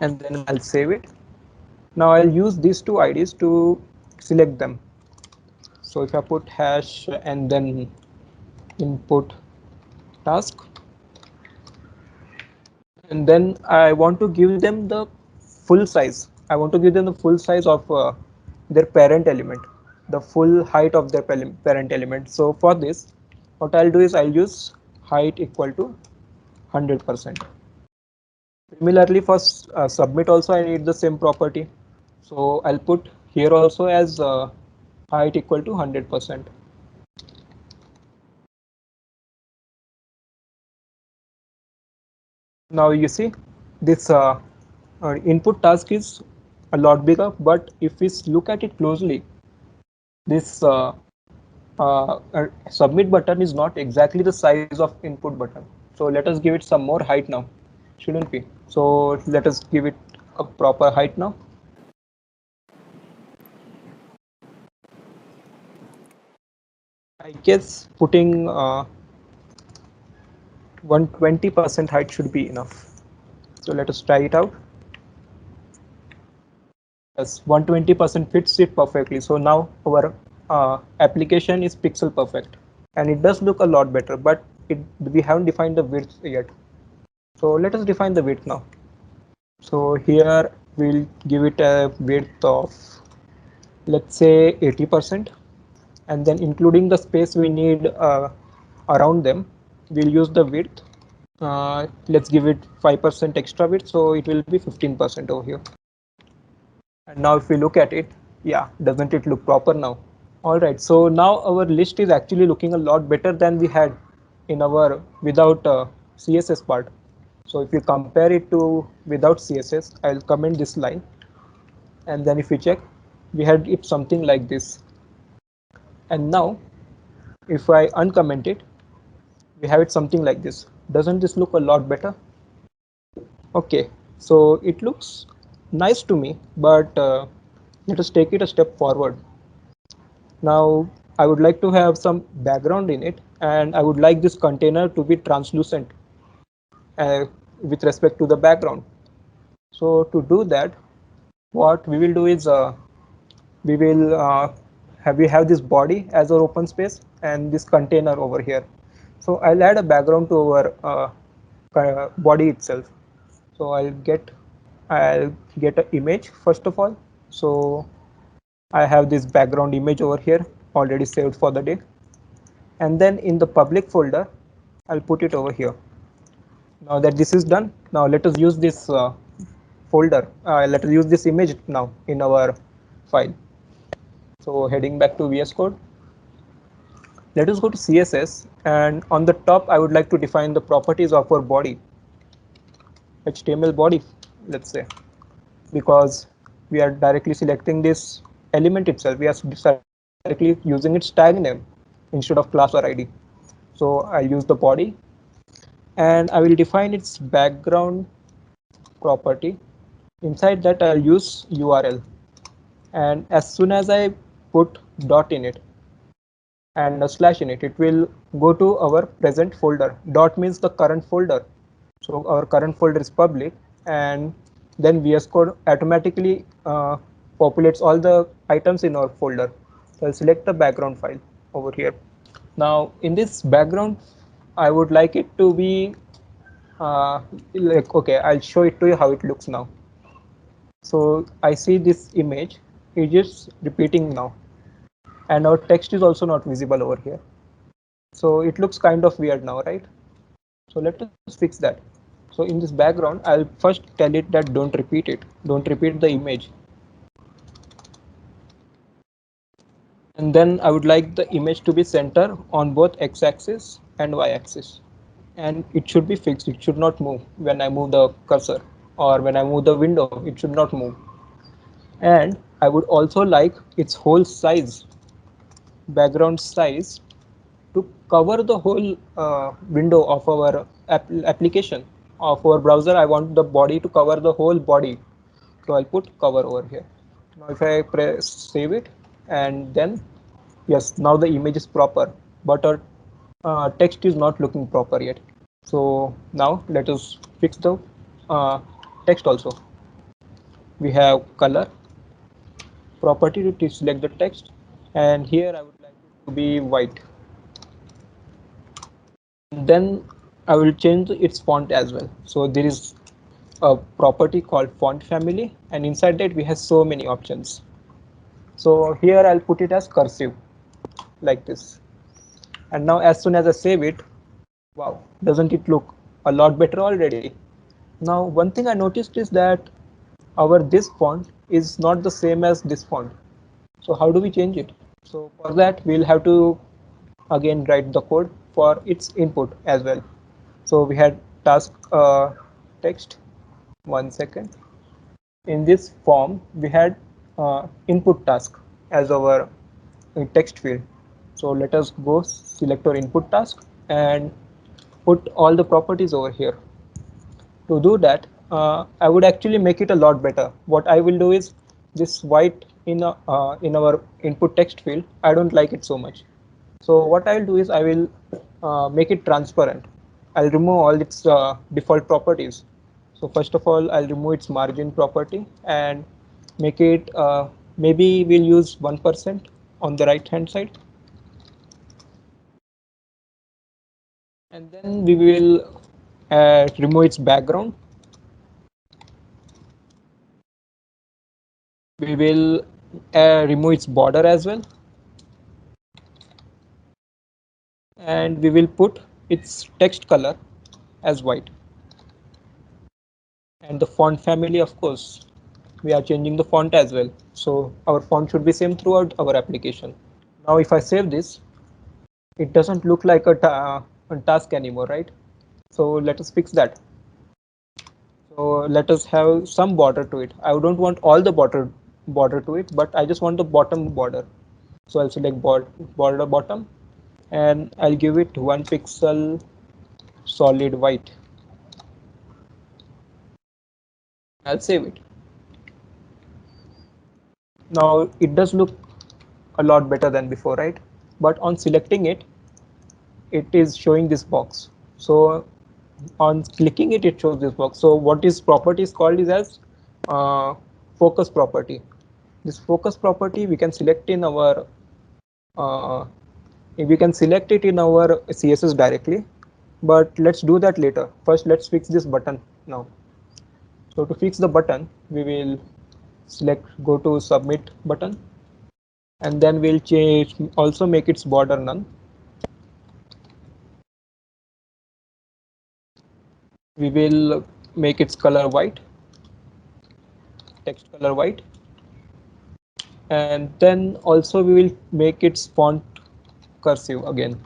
and then I'll save it. Now I'll use these two IDs to select them. So if I put hash and then input task, and then I want to give them the full size. I want to give them the full size of their parent element, the full height of their parent element. So for this, what I'll do is I'll use height equal to 100%. Similarly, for submit also I need the same property. So I'll put here also as height equal to 100%. Now you see this input task is a lot bigger, but if we look at it closely, this submit button is not exactly the size of input button. So let us give it some more height now, shouldn't we? So let us give it a proper height now. I guess putting 120% height should be enough. So let us try it out. Yes, 120% fits it perfectly. So now our application is pixel perfect, and it does look a lot better, but we haven't defined the width yet. So let us define the width now. So here we'll give it a width of, let's say, 80%, and then including the space we need around them, we'll use the width. Let's give it 5% extra width, so it will be 15% over here. And now if we look at it, yeah, doesn't it look proper now? All right, so now our list is actually looking a lot better than we had in our without CSS part. So if you compare it to without CSS, I'll comment this line, and then if you check, we had it something like this. And now if I uncomment it, we have it something like this. Doesn't this look a lot better? Okay, so it looks nice to me, but let us take it a step forward. Now I would like to have some background in it, and I would like this container to be translucent uh, with respect to the background. So to do that, what we will do is we will we have this body as our open space and this container over here. So I'll add a background to our body itself. So I'll get an image first of all. So I have this background image over here already saved for the day, and then in the public folder I'll put it over here. Now that this is done, now let us use this folder. Let us use this image now in our file. So heading back to VS Code, let us go to CSS, and on the top I would like to define the properties of our body, HTML body, let's say, because we are directly selecting this element itself. We are directly using its tag name instead of class or ID. So I'll use the body, and I will define its background property. Inside that I'll use URL, and as soon as I put dot in it, and a slash in it, it will go to our present folder. Dot means the current folder. So our current folder is public, and then VS Code automatically populates all the items in our folder. So I'll select the background file over here. Now in this background, I would like it to be okay, I'll show it to you how it looks now. So I see this image, it is repeating now, and our text is also not visible over here. So it looks kind of weird now, right? So let us fix that. So in this background, I'll first tell it that don't repeat it, don't repeat the image. And then I would like the image to be center on both x-axis and y-axis. And it should be fixed, it should not move when I move the cursor, or when I move the window, it should not move. And I would also like its whole size, background size, to cover the whole window of our application of our browser. I want the body to cover the whole body, so I'll put cover over here. Now if I press save it, and then yes, now the image is proper, but our text is not looking proper yet. So now let us fix the uh, text also. We have color property to select the text, and here I would like it to be white. Then I will change its font as well. So there is a property called font family, and inside that we have so many options. So here I'll put it as cursive like this. And now as soon as I save it, wow, doesn't it look a lot better already? Now one thing I noticed is that our this font is not the same as this font. So how do we change it? So for that we'll have to again write the code for its input as well. So we had task text. 1 second. In this form, we had input task as our text field. So let us go select our input task and put all the properties over here. To do that, I would actually make it a lot better. What I will do is this white in our input text field, I don't like it so much. So what I'll do is I will make it transparent. I'll remove all its default properties. So first of all, I'll remove its margin property and make it maybe we'll use 1% on the right hand side. And then we will remove its background. We will remove its border as well. And we will put its text color as white. And the font family, of course, we are changing the font as well. So our font should be same throughout our application. Now if I save this, it doesn't look like a task anymore, right? So let us fix that. So let us have some border to it. I don't want all the border to it, but I just want the bottom border. So I'll select border bottom, and I'll give it 1 pixel solid white. I'll save it. Now it does look a lot better than before, right? But on selecting it, it is showing this box. So on clicking it, it shows this box. So what this property is called is as focus property. This focus property we can select in our we can select it in our CSS directly, but let's do that later. First, let's fix this button now. So to fix the button, we will select go to submit button, and then we'll change also make its border none. We will make its color white, text color white, and then also we will make its font cursive again.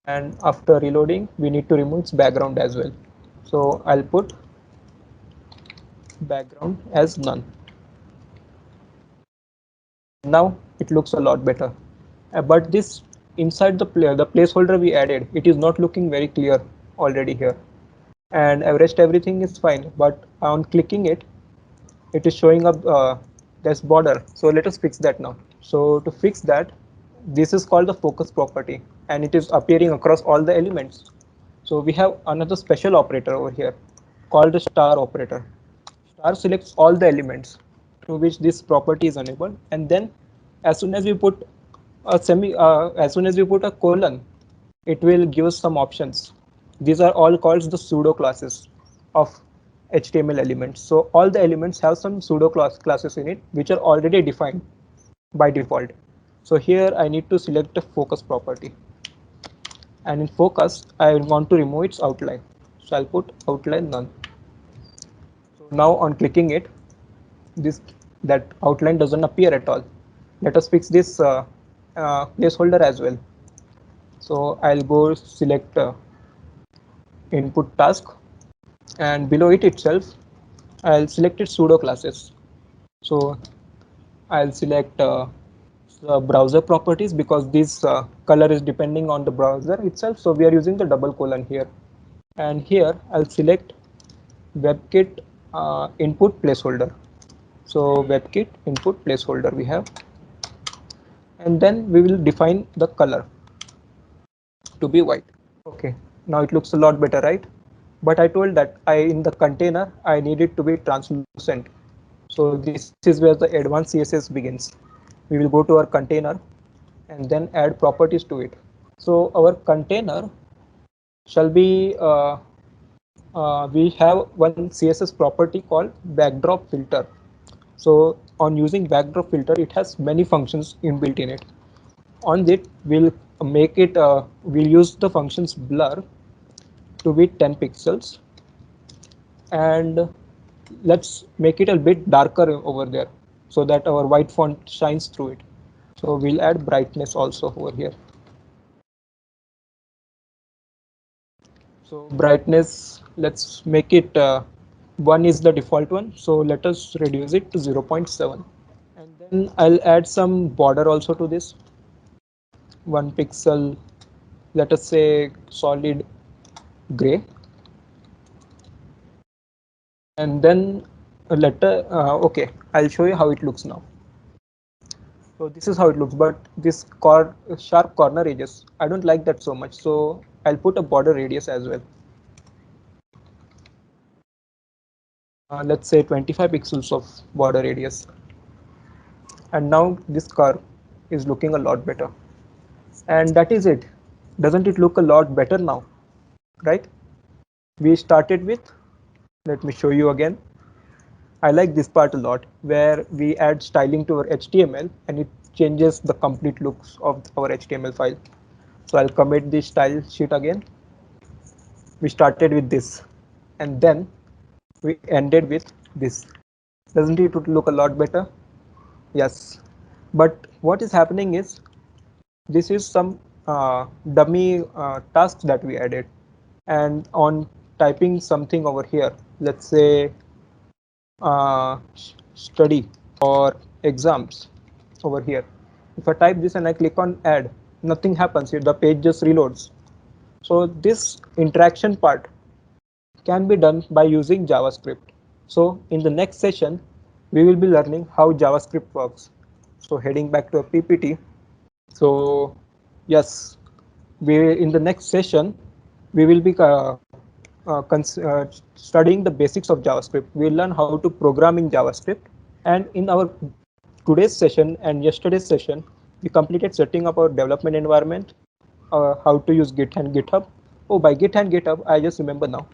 And after reloading, we need to remove its background as well. So I'll put background as none. Now it looks a lot better. But this inside the placeholder we added, it is not looking very clear already here. And rest everything is fine, but on clicking it, it is showing up this border. So let us fix that now. So to fix that, this is called the focus property and it is appearing across all the elements. So we have another special operator over here called the star operator. Star selects all the elements to which this property is enabled, and then as soon as we put as soon as we put a colon, it will give us some options. These are all called the pseudo classes of HTML elements. So all the elements have some pseudo classes in it which are already defined by default. So here I need to select the focus property, and in focus I want to remove its outline. So I'll put outline none. So now on clicking it, this that outline doesn't appear at all. Let us fix this placeholder as well. So I'll go select input task, and below it itself I'll select its pseudo classes. So I'll select the browser properties because this color is depending on the browser itself. So we are using the double colon here, and here I'll select WebKit input placeholder. So WebKit input placeholder we have, and then we will define the color to be white. Okay, now it looks a lot better, right? But I told that in the container I need it to be translucent. So this is where the advanced CSS begins. We will go to our container and then add properties to it. So our container shall be we have one CSS property called backdrop filter. So on using backdrop filter, it has many functions inbuilt in it. On it, we'll make it we'll use the functions blur to be 10 pixels, and let's make it a bit darker over there so that our white font shines through it. So we'll add brightness also over here. So brightness, let's make it 1 is the default one. So let us reduce it to 0.7. And then I'll add some border also to this. 1 pixel, let us say solid gray. And then okay, I'll show you how it looks now. So this is how it looks, but this sharp corner edges, I don't like that so much. So I'll put a border radius as well. Let's say 25 pixels of border radius. And now this curve is looking a lot better. And that is it. Doesn't it look a lot better now, right? We started with, let me show you again. I like this part a lot where we add styling to our HTML and it changes the complete looks of our HTML file. So I'll commit this style sheet again. We started with this and then we ended with this. Doesn't it look a lot better? Yes. But what is happening is this is some dummy tasks that we added, and on typing something over here, let's say study or exams over here, if I type this and I click on add, nothing happens here, the page just reloads. So this interaction part can be done by using JavaScript. So in the next session we will be learning how JavaScript works. So heading back to a PPT. So yes, we in the next session we will be studying the basics of JavaScript. We'll learn how to program in JavaScript, and in our today's session and yesterday's session we completed setting up our development environment, how to use Git and GitHub. Oh, by Git and GitHub I just remember now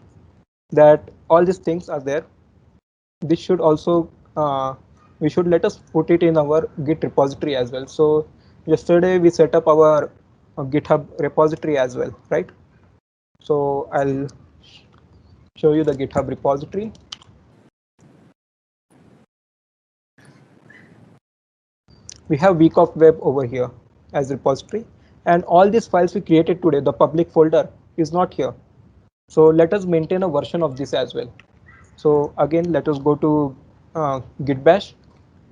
that all these things are there. This should also we should let us put it in our Git repository as well. So yesterday we set up our GitHub repository as well, right? So I'll show you the GitHub repository. We have week of web over here as repository, and all these files we created today, the public folder is not here. So let us maintain a version of this as well. So again, let us go to git bash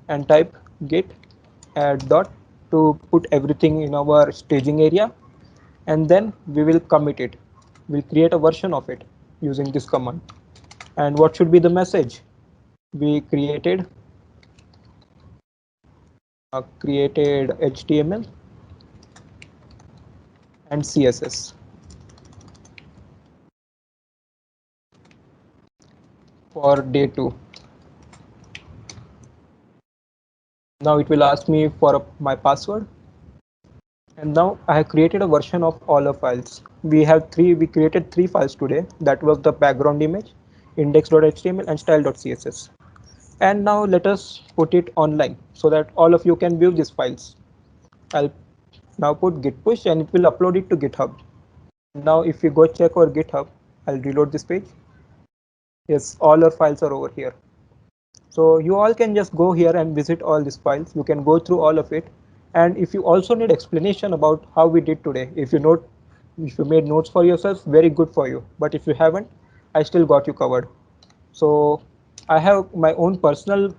and type git add dot to put everything in our staging area, and then we will commit it. We'll create a version of it using this command. And what should be the message? We created created HTML and CSS for day 2. Now it will ask me for my password. And now I have created a version of all our files. We created 3 files today. That was the background image, index.html and style.css. And now let us put it online so that all of you can view these files. I'll now put git push and it will upload it to GitHub. Now if you go check our GitHub, I'll reload this page. Yes, all our files are over here. So you all can just go here and visit all these files. You can go through all of it. And if you also need explanation about how we did today, if you made notes for yourself, very good for you. But if you haven't, I still got you covered. So I have my own personal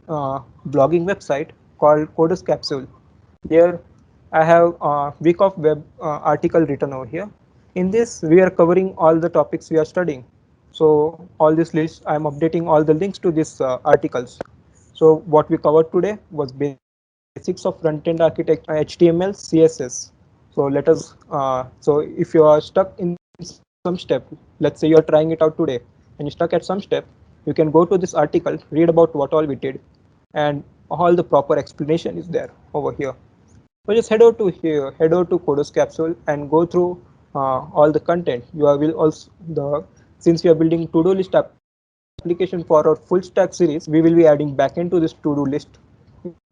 blogging website called Coders Capsule. Here I have a week of web article written over here. In this, we are covering all the topics we are studying. So all this list, I'm updating all the links to these articles. So what we covered today was basics of front-end architecture, HTML, CSS. So let us, so if you are stuck in some step, let's say you are trying it out today and you're stuck at some step, you can go to this article, read about what all we did, and all the proper explanation is there over here. So just head over to here, head over to Coders Capsule and go through all the content. You are will also since we are building to-do list application for our full stack series, we will be adding backend to this to-do list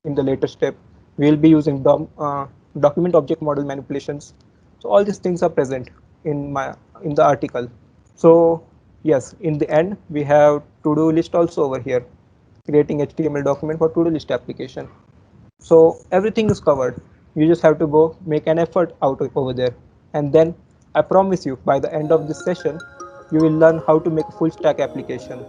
in the later step. We will be using document object model manipulations. So all these things are present in the article. So yes, in the end we have to-do list also over here, creating HTML document for to-do list application. So everything is covered. You just have to go make an effort out over there. And then I promise you by the end of this session, you will learn how to make a full stack application.